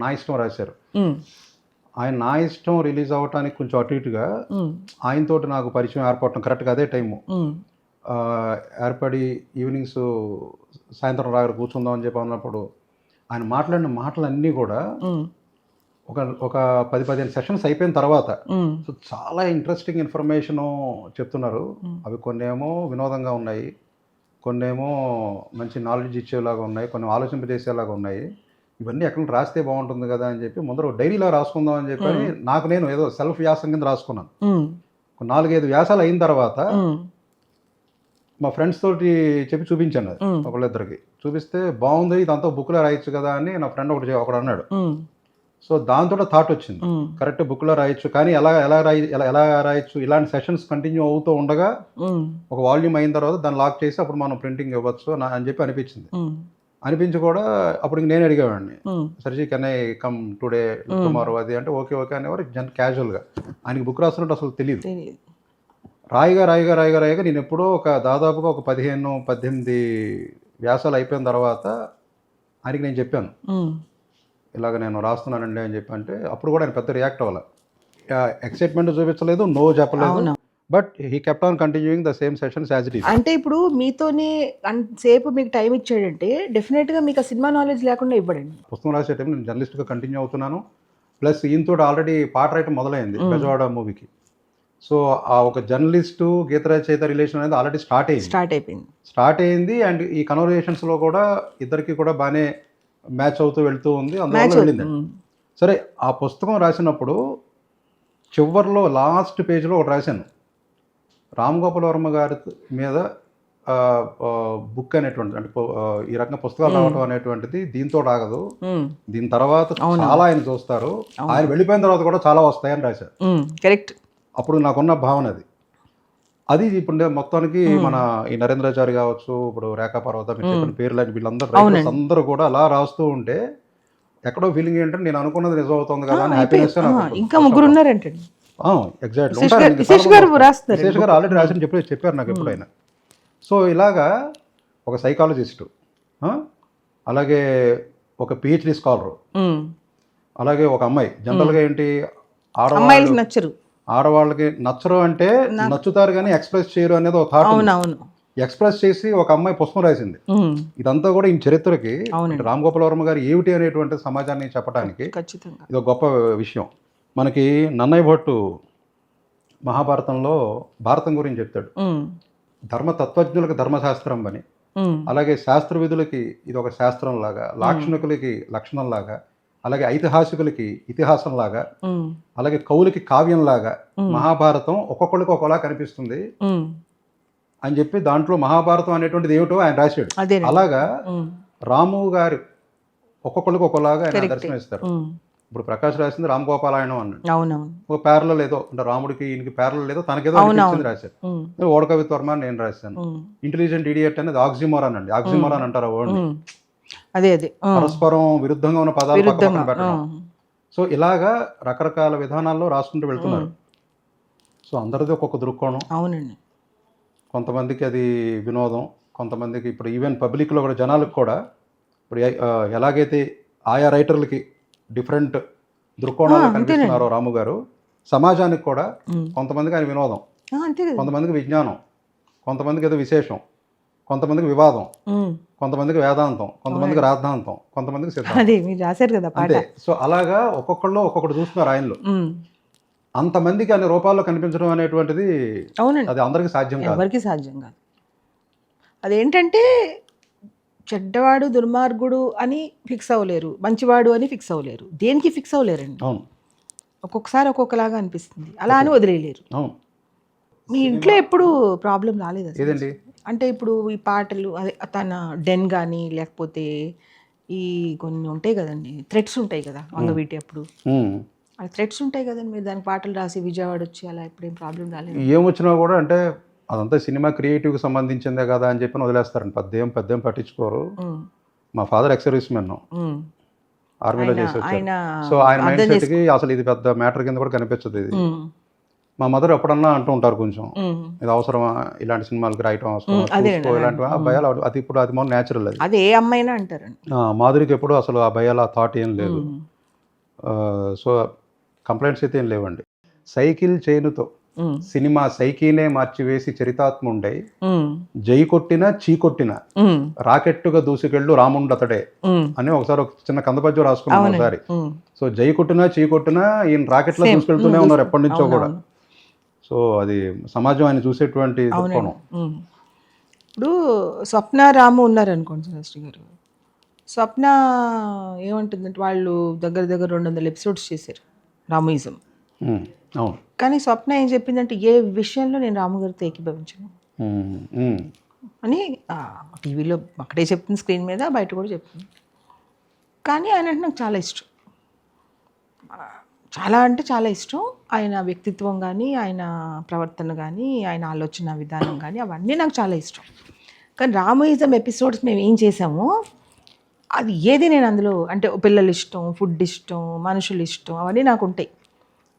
నా ఇష్టం రాశారు. ఆయన నా ఇష్టం రిలీజ్ అవ్వటానికి కొంచెం అటు ఇటుగా ఆయనతోటి నాకు పరిచయం ఏర్పడటం కరెక్ట్గా అదే టైము. ఏర్పడి ఈవినింగ్స్ సాయంత్రం రాగారు కూర్చుందాం అని చెప్పి అన్నప్పుడు ఆయన మాట్లాడిన మాటలన్నీ కూడా ఒక 10-15 సెషన్స్ అయిపోయిన తర్వాత సో చాలా ఇంట్రెస్టింగ్ ఇన్ఫర్మేషను చెప్తున్నారు. అవి కొన్నేమో వినోదంగా ఉన్నాయి, కొన్నేమో మంచి నాలెడ్జ్ ఇచ్చేలాగా ఉన్నాయి, కొన్ని ఆలోచింపజేసేలాగా ఉన్నాయి. ఇవన్నీ ఎక్కడ రాస్తే బాగుంటుంది కదా అని చెప్పి ముందర డైరీలో రాసుకుందాం అని చెప్పి నాకు నేను ఏదో సెల్ఫ్ వ్యాసం కింద రాసుకున్నాను. 4-5 వ్యాసాలు అయిన తర్వాత మా ఫ్రెండ్స్ తోటి చెప్పి చూపించాను, అది ఒకళ్ళిద్దరికి చూపిస్తే బాగుంది, ఇదంతా బుక్లో రాయొచ్చు కదా అని నా ఫ్రెండ్ ఒకడు అన్నాడు. సో దాంతో థాట్ వచ్చింది, కరెక్ట్ బుక్లో రాయొచ్చు, కానీ ఎలా రాయొచ్చు, ఇలాంటి సెషన్స్ కంటిన్యూ అవుతూ ఉండగా ఒక వాల్యూమ్ అయిన తర్వాత దాన్ని లాక్ చేసి అప్పుడు మనం ప్రింటింగ్ ఇవ్వచ్చు అని చెప్పి అనిపించి కూడా అప్పుడు నేను అడిగేవాడిని, సర్జీ can I come today tomorrow అది అంటే ఓకే అనేవారు క్యాజువల్గా. ఆయనకి బుక్ రాస్తున్నట్టు అసలు తెలియదు. రాయిగా నేను ఎప్పుడో దాదాపుగా ఒక 15-18 వ్యాసాలు అయిపోయిన తర్వాత ఆయనకి నేను చెప్పాను, ఇలాగ నేను రాస్తున్నానండి అని చెప్పి. అంటే అప్పుడు కూడా ఆయన పెద్ద రియాక్ట్ అవ్వాలి, ఎక్సైట్మెంట్ చూపించలేదు, నో చెప్పలేదు. But he kept on continuing the same sessions as it is. అంటే ఇప్పుడు మీతోనే సేపు మీకు టైం ఇచ్చాడంటే డెఫినెట్గా మీకు ఆ సినిమా నాలెడ్జ్ లేకుండా ఇవ్వడండి. పుస్తకం రాసే టైం నేను జర్నలిస్ట్గా కంటిన్యూ అవుతున్నాను. ప్లస్ ఈయనతో ఆల్రెడీ పాట రాయటం మొదలైంది బెజవాడ మూవీకి. సో ఆ ఒక జర్నలిస్టు గీత రచయిత రిలేషన్ అనేది ఆల్రెడీ స్టార్ట్ అయింది. అండ్ ఈ కన్వర్జేషన్స్లో కూడా ఇద్దరికి కూడా బాగానే మ్యాచ్ అవుతూ వెళ్తూ ఉంది, అందువల్ల వెళ్ళిందండి. సరే, ఆ పుస్తకం రాసినప్పుడు చివరిలో లాస్ట్ పేజ్లో ఒకటి రాశాను, రామ్ గోపాల్ వర్మ గారి మీద బుక్ అనేటువంటిది, అంటే ఈ రకంగా పుస్తకాలు రావడం అనేటువంటిది దీంతో ఆగదు, దీని తర్వాత చాలా ఆయన చూస్తారు, ఆయన వెళ్ళిపోయిన తర్వాత కూడా చాలా వస్తాయని రాశారు. కరెక్ట్. అప్పుడు నాకున్న భావన అది ఇప్పుడు మొత్తానికి మన ఈ నరేంద్రాచారి కావచ్చు, ఇప్పుడు రేఖా పర్వత, మీరు చెప్పిన పేర్లు వీళ్ళందరూ అందరూ కూడా అలా రాస్తూ ఉంటే ఎక్కడో ఫీలింగ్ ఏంటంటే నేను అనుకున్నది నిజం అవుతుంది కదా అని హ్యాపీనెస్. ఇంకా ముగ్గురు ఉన్నారంటే ఎగ్జాక్ట్లీ శేష్ గారు ఆల్రెడీ రాసిన చెప్పారు నాకు ఎప్పుడైనా. సో ఇలాగా ఒక సైకాలజిస్టు, అలాగే ఒక పిహెచ్డి స్కాలరు, అలాగే ఒక అమ్మాయి. జనరల్గా ఏంటి, ఆడవాళ్ళకి నచ్చరు అంటే నచ్చుతారు కానీ ఎక్స్ప్రెస్ చేయరు అనేది ఒక థాట్. ఎక్స్ప్రెస్ చేసి ఒక అమ్మాయి పుస్తకం రాసింది. ఇదంతా కూడా ఈ చరిత్రకి రామ్ గోపాల్ వర్మ గారు ఏమిటి అనేటువంటి సమాజాన్ని చెప్పడానికి ఇది ఒక గొప్ప విషయం. మనకి నన్నయ్య భట్టు మహాభారతంలో భారతం గురించి చెప్తాడు, ధర్మతత్వజ్ఞులకు ధర్మశాస్త్రం అని, అలాగే శాస్త్రవిధులకి ఇది ఒక శాస్త్రం లాగా, లాక్షణికులకి లక్షణం లాగా, అలాగే ఐతిహాసికులకి ఇతిహాసం లాగా, అలాగే కవులకి కావ్యం లాగా మహాభారతం ఒక్కొక్కరికి ఒకలా కనిపిస్తుంది అని చెప్పి దాంట్లో మహాభారతం అనేటువంటిది ఏమిటో ఆయన రాశాడు. అలాగా రాము గారు ఒక్కొక్కరికి ఒకలాగా ఆయన దర్శనమిస్తారు. ఇప్పుడు ప్రకాష్ రాసింది రామ్ గోపాలాయనం అన్నాడు, ఒక ప్యారలల్ ఏదో అంటే రాముడికి ఈయనకి ప్యారలల్ ఏదో తనకేదో అనిపించింది రాశారు. ఓడకవిత్ వర్మ నేను రాశాను. ఇంటెలిజెంట్ ఇడియట్ అనేది ఆక్సిమోరాన్ అండి, ఆక్సిమోరాన్ అంటారు వర్డ్, పరస్పరం విరుద్ధంగా ఉన్న పదాలు పక్కన పెట్టడం. సో ఇలాగా రకరకాల విధానాల్లో రాసుకుంటూ వెళ్తున్నారు. సో అందరిది ఒక్కొక్క దృక్కోణం. అవునండి. కొంతమందికి అది వినోదం, కొంతమందికి ఇప్పుడు ఈవెన్ పబ్లిక్లో కూడా జనాలకు కూడా ఇప్పుడు ఎలాగైతే ఆయా రైటర్లకి డిఫరెంట్ దృక్కోణాలు కనిపిస్తున్నారో రాము గారు, సమాజానికి కూడా కొంతమందికి ఆయన వినోదం, కొంతమందికి విజ్ఞానం, కొంతమందికి ఏదో విశేషం, కొంతమందికి వివాదం, కొంతమందికి వేదాంతం, కొంతమందికి రాద్ధాంతం, కొంతమందికి సిద్ధాంతం. అంతే. సో అలాగా ఒక్కొక్కళ్ళు ఒక్కొక్కటి చూస్తున్నారు ఆయనలో. అంతమందికి అన్ని రూపాల్లో కనిపించడం అనేటువంటిది అది అందరికీ సాధ్యం కాదు, ఎవరికి సాధ్యం కాదు. అదేంటంటే చెడ్డవాడు దుర్మార్గుడు అని ఫిక్స్ అవ్వలేరు, మంచివాడు అని ఫిక్స్ అవ్వలేరు, దేనికి ఫిక్స్ అవ్వలేరండి. ఒక్కొక్కసారి ఒక్కొక్కలాగా అనిపిస్తుంది, అలా అని వదిలేయలేరు. మీ ఇంట్లో ఎప్పుడు ప్రాబ్లం రాలేదు ఏదండి అంటే ఇప్పుడు ఈ పాటలు అదే తన డెన్ కానీ లేకపోతే ఈ కొన్ని ఉంటాయి కదండి, థ్రెడ్స్ ఉంటాయి కదా వంగవీటి అప్పుడు, ఆ థ్రెడ్స్ ఉంటాయి కదండి, మీరు దానికి పాటలు రాసి విజయవాడ వచ్చి అలా ఎప్పుడేం ప్రాబ్లం రాలేదు? ఏమొచ్చినా కూడా అంటే అదంతా సినిమా క్రియేటివ్కి సంబంధించిందే కదా అని చెప్పి వదిలేస్తారండి, పెద్దేం పట్టించుకోరు. మా ఫాదర్ ఎక్స్ సర్వీస్ మెన్, ఆర్మీలో చేసి వచ్చారు. సో ఆయన మైండ్ సెట్కి అసలు ఇది పెద్ద మ్యాటర్ కింద కూడా కనిపించదు ఇది. మా మదర్ ఎప్పుడన్నా అంటూ ఉంటారు కొంచెం, ఇది అవసరమా, ఇలాంటి సినిమాలకి రాయటం అవసరం, ఇలాంటివి ఆ భయాలు, అది ఇప్పుడు అది మన న్యాచురల్. అది ఏ అమ్మాయినా అంటారు. మాధురికి ఎప్పుడు అసలు ఆ భయాలు ఆ థాట్ ఏం లేదు. సో కంప్లైంట్స్ అయితే ఏం లేవండి. సైకిల్ చైనుతో సినిమా సైకినే మార్చివేసి చరితాత్ముండై, జై కొట్టినా చీ కొట్టినా రాకెట్టుగా దూసుకెళ్ళు రాముండతడే అని ఒకసారి ఒక చిన్న కందపద్యం రాసుకున్నాం ఒకసారి. సో జై కొట్టినా చీ కొట్టినా ఈయన రాకెట్లో దూసుకెళ్తూనే ఉన్నారు ఎప్పటి నుంచో కూడా. సో అది సమాజం ఆయన చూసేటువంటి దృక్కోణం. ఇప్పుడు స్వప్న రాము ఉన్నారనుకోండి శాస్త్రి గారు, స్వప్న ఏమంటుందంటే వాళ్ళు దగ్గర 200 ఎపిసోడ్స్ చేశారు రాముయిజం. అవును. కానీ స్వప్న ఏం చెప్పిందంటే ఏ విషయంలో నేను రాము గారితో ఏకీభవించను అని టీవీలో అక్కడే చెప్తుంది, స్క్రీన్ మీద బయట కూడా చెప్తుంది. కానీ ఆయన అంటే నాకు చాలా ఇష్టం, చాలా అంటే చాలా ఇష్టం. ఆయన వ్యక్తిత్వం కానీ, ఆయన ప్రవర్తన కానీ, ఆయన ఆలోచన విధానం కానీ అవన్నీ నాకు చాలా ఇష్టం. కానీ రామోయిజం ఎపిసోడ్స్ మేము ఏం చేసామో అది ఏది నేను అందులో అంటే పిల్లలు ఇష్టం, ఫుడ్ ఇష్టం, మనుషులు ఇష్టం, అవన్నీ నాకు ఉంటాయి.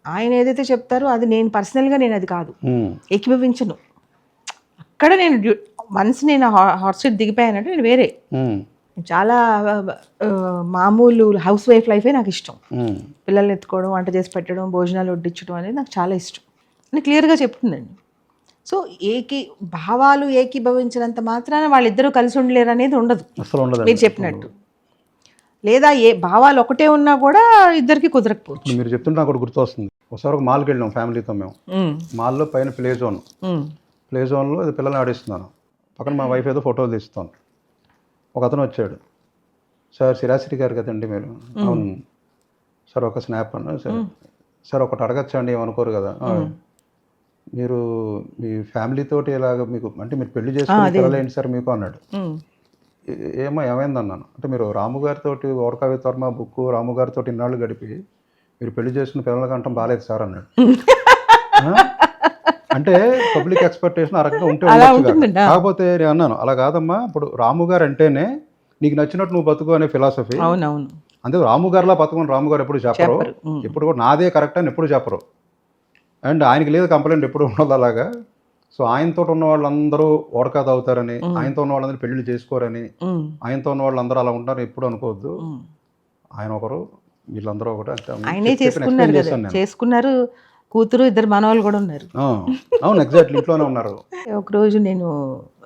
ఆయన ఏదైతే చెప్తారో అది నేను పర్సనల్గా నేను అది కాదు, ఏకీభవించను. అక్కడ నేను వన్స్ నేను హాట్ సీట్ దిగిపోయానంటే నేను వేరే చాలా మామూలు హౌస్ వైఫ్ లైఫే నాకు ఇష్టం. పిల్లల్ని ఎత్తుకోవడం, వంట చేసి పెట్టడం, భోజనాలు వడ్డించడం అనేది నాకు చాలా ఇష్టం అని క్లియర్గా చెప్తుందండి. సో భావాలు ఏకీభవించినంత మాత్రాన వాళ్ళిద్దరూ కలిసి ఉండలేరు అనేది ఉండదు అసలు ఉండదు. మీరు చెప్పినట్టు. లేదా భావాలు ఒకటే ఉన్నా కూడా ఇద్దరికి కుదరకపోవచ్చు. మీరు చెప్తుంటే నాకు ఒకటి గుర్తు వస్తుంది. ఒకసారి ఒక మాల్కి వెళ్ళాం ఫ్యామిలీతో మేము. మాల్లో పైన ప్లే జోన్లో ఇది పిల్లల్ని ఆడిస్తున్నాను. పక్కన మా వైఫ్ ఏదో ఫోటోలు తీస్తాను. ఒక అతను వచ్చాడు. సార్ సిరాసిటీ గారు కదండి మీరు? అవును సార్. ఒక స్నాప్ అన్న సార్ ఒకటి అడగచ్చా అండి, ఏమనుకోరు కదా? మీరు మీ ఫ్యామిలీతోటి ఇలాగ మీకు అంటే మీరు పెళ్లి చేసుకుని పిల్లలేంటి సార్ మీకు అన్నాడు. ఏమైంది అన్నాను. అంటే మీరు రాము గారితో ఓర్కావిత్ వర్మ బుక్ రాము గారితో ఇన్నాళ్ళు గడిపి మీరు పెళ్లి చేసుకున్న పిల్లలకి అంటాం బాగాలేదు సార్ అన్నాడు. అంటే పబ్లిక్ ఎక్స్పెక్టేషన్ ఆ రకంగా ఉంటే ఉండొచ్చు. కాకపోతే నేను అన్నాను అలా కాదమ్మా, ఇప్పుడు రాము గారు అంటేనే నీకు నచ్చినట్టు నువ్వు బతుకు అనే ఫిలాసఫీ. అవునవును. అంతే రాము గారిలా బతుకుని రాము గారు ఎప్పుడు చెప్పరు, ఎప్పుడు కూడా నాదే కరెక్ట్ అని ఎప్పుడు చెప్పరు. అండ్ ఆయనకి లేదు కంప్లైంట్ ఎప్పుడు ఉండదు అలాగా. సో ఆయనతో ఉన్న వాళ్ళందరూ ఓడకా తాగుతారని, ఆయనతో ఉన్న వాళ్ళందరూ పెళ్లిళ్ళు చేసుకోరని, ఆయనతో ఉన్న వాళ్ళందరూ అలా ఉంటారని ఎప్పుడు అనుకోవద్దు. ఆయన ఒకరు, వీళ్ళందరూ ఒకటి. ఆయనే చేసుకున్నారు. కూతురు, ఇద్దరు మనవాళ్ళు కూడా ఉన్నారు. అవును, ఎగ్జాక్ట్లీ ఇంట్లోనే ఉన్నారు. ఒకరోజు నేను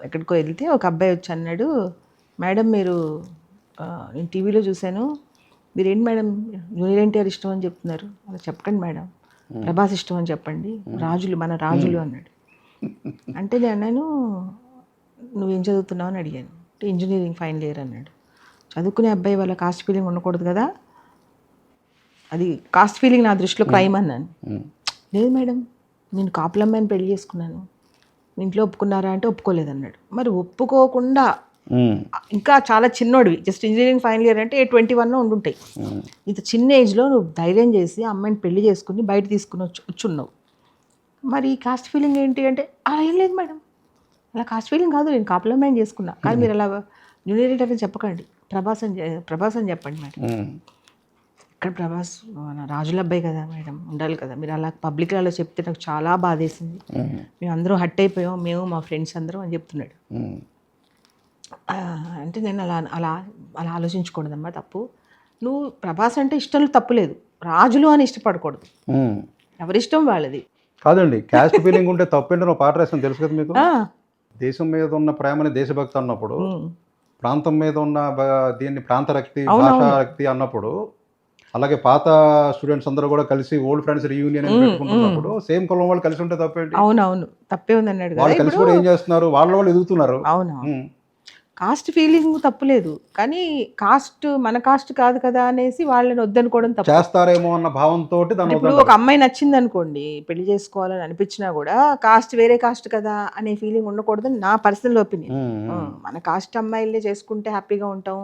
ఎక్కడికో వెళ్తే ఒక అబ్బాయి వచ్చి అన్నాడు, మేడం మీరు నేను టీవీలో చూశాను, మీరేంటి మేడం జూనియర్ ఎన్టీఆర్ ఇష్టం అని చెప్తున్నారు. అలా చెప్పకండి మేడం, ప్రభాస్ ఇష్టం అని చెప్పండి, రాజులు మన రాజులు అన్నాడు. అంటే నేను అన్నాను, నువ్వేం చదువుతున్నావు అని అడిగాను. ఇంజనీరింగ్ ఫైనల్ ఇయర్ అన్నాడు. చదువుకునే అబ్బాయి వాళ్ళ కాస్ట్ ఫీలింగ్ ఉండకూడదు కదా, అది కాస్ట్ ఫీలింగ్ నా దృష్టిలో క్రైమ్ అన్నాను. లేదు మేడం, నేను కాపులమ్మాయిని పెళ్లి చేసుకున్నాను, ఇంట్లో ఒప్పుకున్నారా అంటే ఒప్పుకోలేదన్నాడు. మరి ఒప్పుకోకుండా ఇంకా చాలా చిన్నోడివి, జస్ట్ ఇంజనీరింగ్ ఫైనల్ ఇయర్ అంటే 21 ఉండుంటాయి, ఇంత చిన్న ఏజ్లో నువ్వు ధైర్యం చేసి అమ్మాయిని పెళ్లి చేసుకుని బయట తీసుకుని వచ్చున్నావు, మరి కాస్ట్ ఫీలింగ్ ఏంటి అంటే అలా ఏం లేదు మేడం, అలా కాస్ట్ ఫీలింగ్ కాదు, నేను కాపులమ్మాయిని చేసుకున్నా, కానీ మీరు అలా జూనియర్ ఎన్టీఆర్ అని చెప్పకండి, ప్రభాస్ అని చెప్పండి మేడం. ఇక్కడ ప్రభాస్ మన రాజుల అబ్బాయి కదా మేడం, ఉండాలి కదా, మీరు అలా పబ్లిక్లో అలా చెప్తే నాకు చాలా బాధేసింది, మేము అందరూ హట్ అయిపోయాం, మేము మా ఫ్రెండ్స్ అందరం అని చెప్తున్నాడు. అంటే నేను అలా అలా అలా ఆలోచించకూడదమ్మా, తప్పు. నువ్వు ప్రభాస్ అంటే ఇష్టం తప్పులేదు, రాజులు అని ఇష్టపడకూడదు, ఎవరిష్టం వాళ్ళది. కాదండి, క్యాస్ట్ ఫీలింగ్ ఉంటే తప్పేంటి, నువ్వు పాట రాసిన తెలుసు కదా మీకు. దేశం మీద ఉన్న ప్రేమని దేశభక్తి అన్నప్పుడు, ప్రాంతం మీద ఉన్న దీన్ని ప్రాంతరక్తి, భాషారక్తి అన్నప్పుడు, అలాగే పాత స్టూడెంట్స్ అందరూ కూడా కలిసి ఓల్డ్ ఫ్రెండ్స్ రీయూనియన్ పెట్టుకుంటున్నప్పుడు సేమ్ కులం వాళ్ళు కలిసి ఉంటే తప్పేంటి? అవునవును, తప్పే ఉంది అన్నాడు. వాళ్ళు కలిసి కూడా ఏం చేస్తున్నారు, వాళ్ళు ఎదుగుతున్నారు. అవునవును, కాస్ట్ ఫీలింగ్ తప్పులేదు, కానీ కాస్ట్ మన కాస్ట్ కాదు కదా అనేసి వాళ్ళని వద్దనుకోవడం తప్పు. చేస్తారేమో అన్న భావంతో. ఇప్పుడు ఒక అమ్మాయి నచ్చింది అనుకోండి, పెళ్లి చేసుకోవాలని అనిపించినా కూడా కాస్ట్ వేరే కాస్ట్ కదా అనే ఫీలింగ్ ఉండకూడదని నా పర్సనల్ ఒపీనియన్. మన కాస్ట్ అమ్మాయిలే చేసుకుంటే హ్యాపీగా ఉంటాం,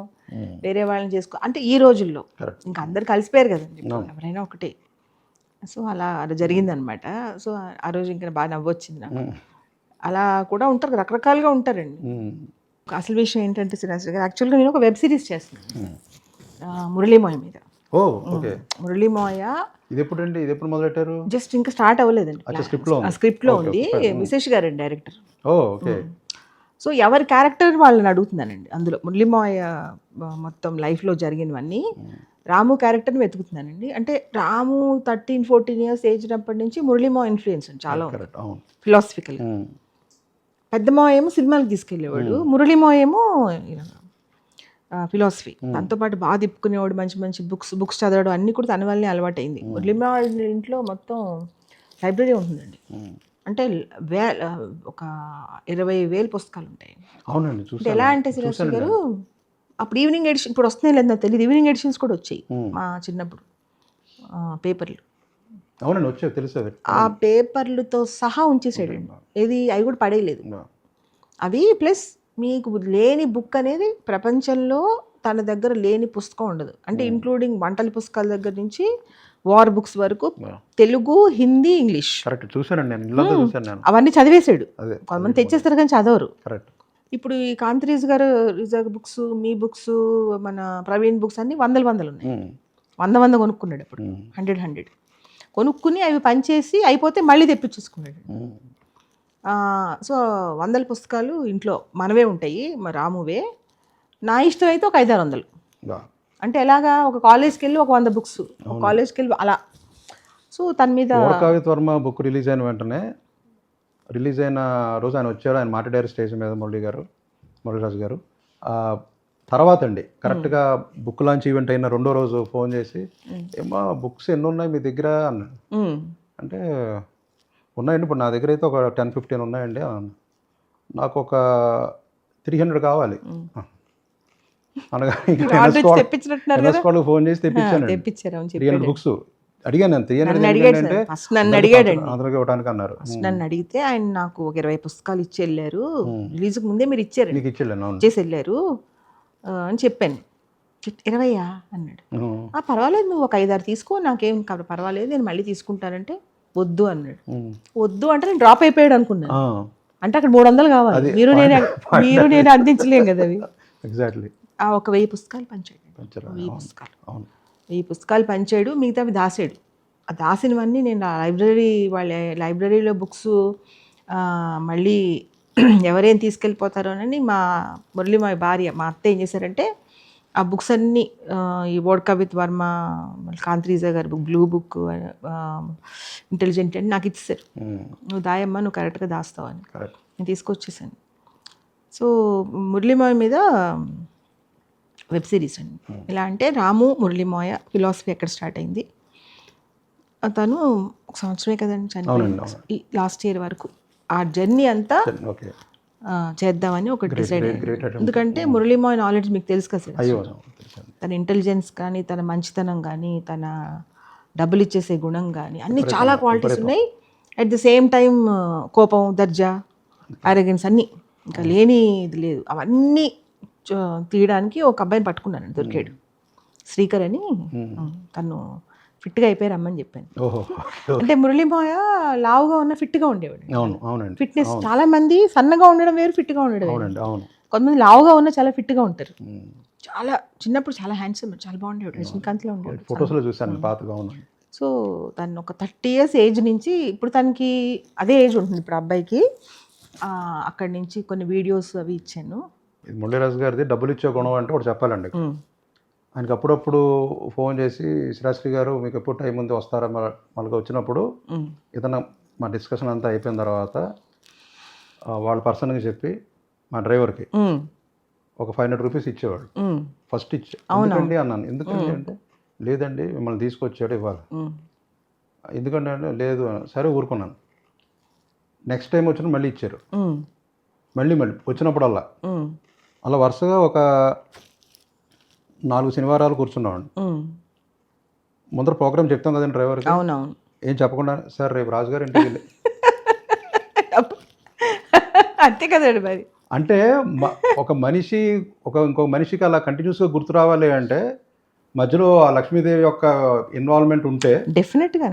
వేరే వాళ్ళని చేసుకో అంటే ఈ రోజుల్లో ఇంకా అందరు కలిసిపోయారు కదండి, ఎవరైనా ఒకటే. సో అలా జరిగిందనమాట. సో ఆ రోజు ఇంకా బాగా నవ్వొచ్చింది నాకు. అలా కూడా ఉంటారు, రకరకాలుగా ఉంటారండి. అసలు విషయం ఏంటంటే శ్రీనివాస్ గారు, యాక్చువల్గా నేను ఒక వెబ్ సిరీస్ చేస్తున్నాను మురళీమోయ మీద. మురళీమోయ ఇది ఎప్పుడు మొదలెట్టారు? జస్ట్ ఇంకా స్టార్ట్ అవ్వలేదండి, స్క్రిప్ట్లో ఉంది. విశేష్ గారు అండి డైరెక్టర్. సో ఎవరి క్యారెక్టర్ వాళ్ళని అడుగుతున్నానండి అందులో. మురళీమోయ మొత్తం లైఫ్లో జరిగినవన్నీ రాము క్యారెక్టర్ని వెతుకుతున్నానండి. అంటే రాము 13-14 years ఏజ్ అప్పటి నుంచి మురళీమోయ ఇన్ఫ్లుయెన్స్ చాలా ఉంది ఫిలాసఫికల్. పెద్దమోయ ఏమో సినిమాలకు తీసుకెళ్ళేవాడు, మురళీమోయ ఏమో ఫిలాసఫీ. దాంతోపాటు బాగా తిప్పుకునేవాడు, మంచి మంచి బుక్స్ చదవడం అన్నీ కూడా తన వల్లనే అలవాటైంది. మురళీమోయ ఇంట్లో మొత్తం లైబ్రరీ ఉంటుందండి, అంటే ఒక 20,000 పుస్తకాలు ఉంటాయి. అవునండి. అంటే ఎలా అంటే శ్రీనివాస్ గారు, అప్పుడు ఈవినింగ్ ఎడిషన్, ఇప్పుడు వస్తున్నాయి లేదు నాకు తెలియదు, ఈవినింగ్ ఎడిషన్స్ కూడా వచ్చాయి మా చిన్నప్పుడు పేపర్లు. అవునండి, వచ్చాయి, తెలుసు. ఆ పేపర్లతో సహా ఉంచేసాడండి, ఏది అవి కూడా పడేయలేదు అవి. ప్లస్ మీకు లేని బుక్ అనేది ప్రపంచంలో తన దగ్గర లేని పుస్తకం ఉండదు, అంటే ఇంక్లూడింగ్ వంటల పుస్తకాల దగ్గర నుంచి వార్ బుక్స్ వరకు, తెలుగు, హిందీ, ఇంగ్లీష్ అవన్నీ చదివేశాడు. కొంతమంది తెచ్చేస్తారు కానీ చదవరు. ఇప్పుడు ఈ కాంతిరీజ్ గారు రిజర్వ్ బుక్స్, మీ బుక్స్, మన ప్రవీణ్ బుక్స్ అన్ని వందలు ఉన్నాయి. 100 కొనుక్కున్నాడు అప్పుడు, 100 కొనుక్కుని అవి పనిచేసి అయిపోతే మళ్ళీ తెప్పించేసుకున్నాడు. సో 100 పుస్తకాలు ఇంట్లో మనవే ఉంటాయి, మా రామువే. నా ఇష్టం అయితే ఒక 500-600. అంటే ఎలాగా, ఒక కాలేజ్కి వెళ్ళి ఒక 100 బుక్స్, కాలేజ్కి వెళ్ళి అలా. సో తన మీద ఓర్కావిత్ వర్మ బుక్ రిలీజ్ అయిన వెంటనే రిలీజ్ అయిన రోజు ఆయన వచ్చాడు, ఆయన మాట్లాడారు స్టేజ్ మీద మురళీరాజు గారు. తర్వాత అండి కరెక్ట్గా బుక్ లాంచ్ ఈవెంట్ అయిన రెండో రోజు ఫోన్ చేసి, ఏమో బుక్స్ ఎన్ని ఉన్నాయి మీ దగ్గర అన్నాడు. అంటే ఉన్నాయండి, ఇప్పుడు నా దగ్గర అయితే ఒక 10-15 ఉన్నాయండి అన్నాను. నాకు ఒక 300 కావాలి అనగానే ఫోన్ చేసి తెప్పించాను 300 బుక్స్. అడిగాను నేను 300 అంటే అందరికి ఇవ్వడానికి అన్నారు. నన్ను అడిగితే ఆయన నాకు ఒక 20 పుస్తకాలు ఇచ్చి వెళ్ళారు, రిలీజ్కి ముందే మీరు ఇచ్చారు, నీకు ఇచ్చేళ్ళాను చేసి వెళ్ళారు అని చెప్పాను. 20 అన్నాడు. పర్వాలేదు, నువ్వు ఒక 5-6 తీసుకో, నాకేం పర్వాలేదు, నేను మళ్ళీ తీసుకుంటానంటే వద్దు అన్నాడు. వద్దు అంటే నేను డ్రాప్ అయిపోయాడు అనుకున్నాను. అంటే అక్కడ 300 కావాలి, మీరు నేను అందించలేం కదా అవి. ఎగ్జాక్ట్లీ. ఒక 1000 పుస్తకాలు పంచాడు, 1000 పుస్తకాలు పంచాడు, మిగతావి దాసాడు. ఆ దాసినవన్నీ నేను లైబ్రరీలో బుక్స్ మళ్ళీ ఎవరేం తీసుకెళ్ళిపోతారోనని మా మురళి మా భార్య మా అత్త ఏం చేశారంటే ఆ బుక్స్ అన్నీ ఈ వోడ్కా విత్ వర్మ, కాంత్రీజా గారి బుక్, బ్లూ బుక్, ఇంటెలిజెంట్ అని నాకు ఇచ్చేసారు. నువ్వు దాయమ్మా, నువ్వు కరెక్ట్గా దాస్తావు అని. నేను తీసుకొచ్చేసాను. సో మురళీమాయ మీద వెబ్ సిరీస్ అండి. ఎలా అంటే రాము మురళీమాయ ఫిలాసఫీ ఎక్కడ స్టార్ట్ అయింది, తను 1 సంవత్సరమే కదండి చనిపోయింది, లాస్ట్ ఇయర్ వరకు ఆ జర్నీ అంతా చేద్దామని ఒకటి డిసైడ్ అయ్యింది. ఎందుకంటే మురళీమాయ నాలెడ్జ్ మీకు తెలుసు కదా సార్, తన ఇంటెలిజెన్స్ కానీ, తన మంచితనం కానీ, తన డబ్బులు ఇచ్చేసే గుణం కానీ అన్నీ చాలా క్వాలిటీస్ ఉన్నాయి. అట్ ద సేమ్ టైం కోపం, దర్జా, అరగెన్స్ అన్నీ ఇంకా లేని ఇది లేదు. అవన్నీ తీయడానికి ఒక అబ్బాయిని పట్టుకున్నాను, దొరికాడు, శ్రీకర్ అని. తను ఫిట్గా అయిపోయి రమ్మని చెప్పాను. అంటే మురళీమాయ లావుగా ఉన్న ఫిట్గా ఉండేవాడు. ఫిట్నెస్ చాలా మంది సన్నగా ఉండడం వేరు, ఫిట్గా ఉండడం వేరు. కొంతమంది లావుగా ఉన్న చాలా ఫిట్గా ఉంటారు. చాలా చిన్నప్పుడు చాలా హ్యాండ్సమ్, చాలా బాగుండేవాడు, రజనీకాంత్లో ఉండేవాడు. ఫోటోస్లో చూసాను పాతగా. సో తను ఒక 30 years ఏజ్ నుంచి, ఇప్పుడు తనకి అదే ఏజ్ ఉంటుంది ఇప్పుడు అబ్బాయికి. అక్కడి నుంచి కొన్ని వీడియోస్ అవి ఇచ్చాను. మురళీరాజు గారిది డబ్బులు ఇచ్చే గుణం అంటే ఒకటి చెప్పాలండి. ఆయనకి అప్పుడప్పుడు ఫోన్ చేసి, శ్రీరాశ్రీ గారు మీకు ఎప్పుడు టైం ఉంది వస్తారా మళ్ళీ వచ్చినప్పుడు, ఏదన్నా మా డిస్కషన్ అంతా అయిపోయిన తర్వాత వాళ్ళ పర్సన్కి చెప్పి మా డ్రైవర్కి ఒక 500 రూపీస్ ఇచ్చేవాడు. ఫస్ట్ ఎందుకండి అన్నాను. ఎందుకండి అంటే, లేదండి మిమ్మల్ని తీసుకొచ్చాడు ఇవ్వాలి. ఎందుకంటే అంటే, లేదు సరే ఊరుకున్నాను. నెక్స్ట్ టైం వచ్చిన మళ్ళీ ఇచ్చారు, మళ్ళీ వచ్చినప్పుడల్లా అలా వరుసగా ఒక 4 శనివారాలు కూర్చున్నామండి. ముందర ప్రోగ్రామ్ చెప్తాం కదండి డ్రైవర్కి, ఏం చెప్పకుండా సార్ రేపు రాజుగారు ఇంటికి వెళ్ళి అంతే కదండి మరి. అంటే ఒక మనిషి ఇంకో మనిషికి అలా కంటిన్యూస్గా గుర్తు రావాలి అంటే మధ్యలో ఆ లక్ష్మీదేవి యొక్క ఇన్వాల్వ్మెంట్ ఉంటే డెఫినెట్గా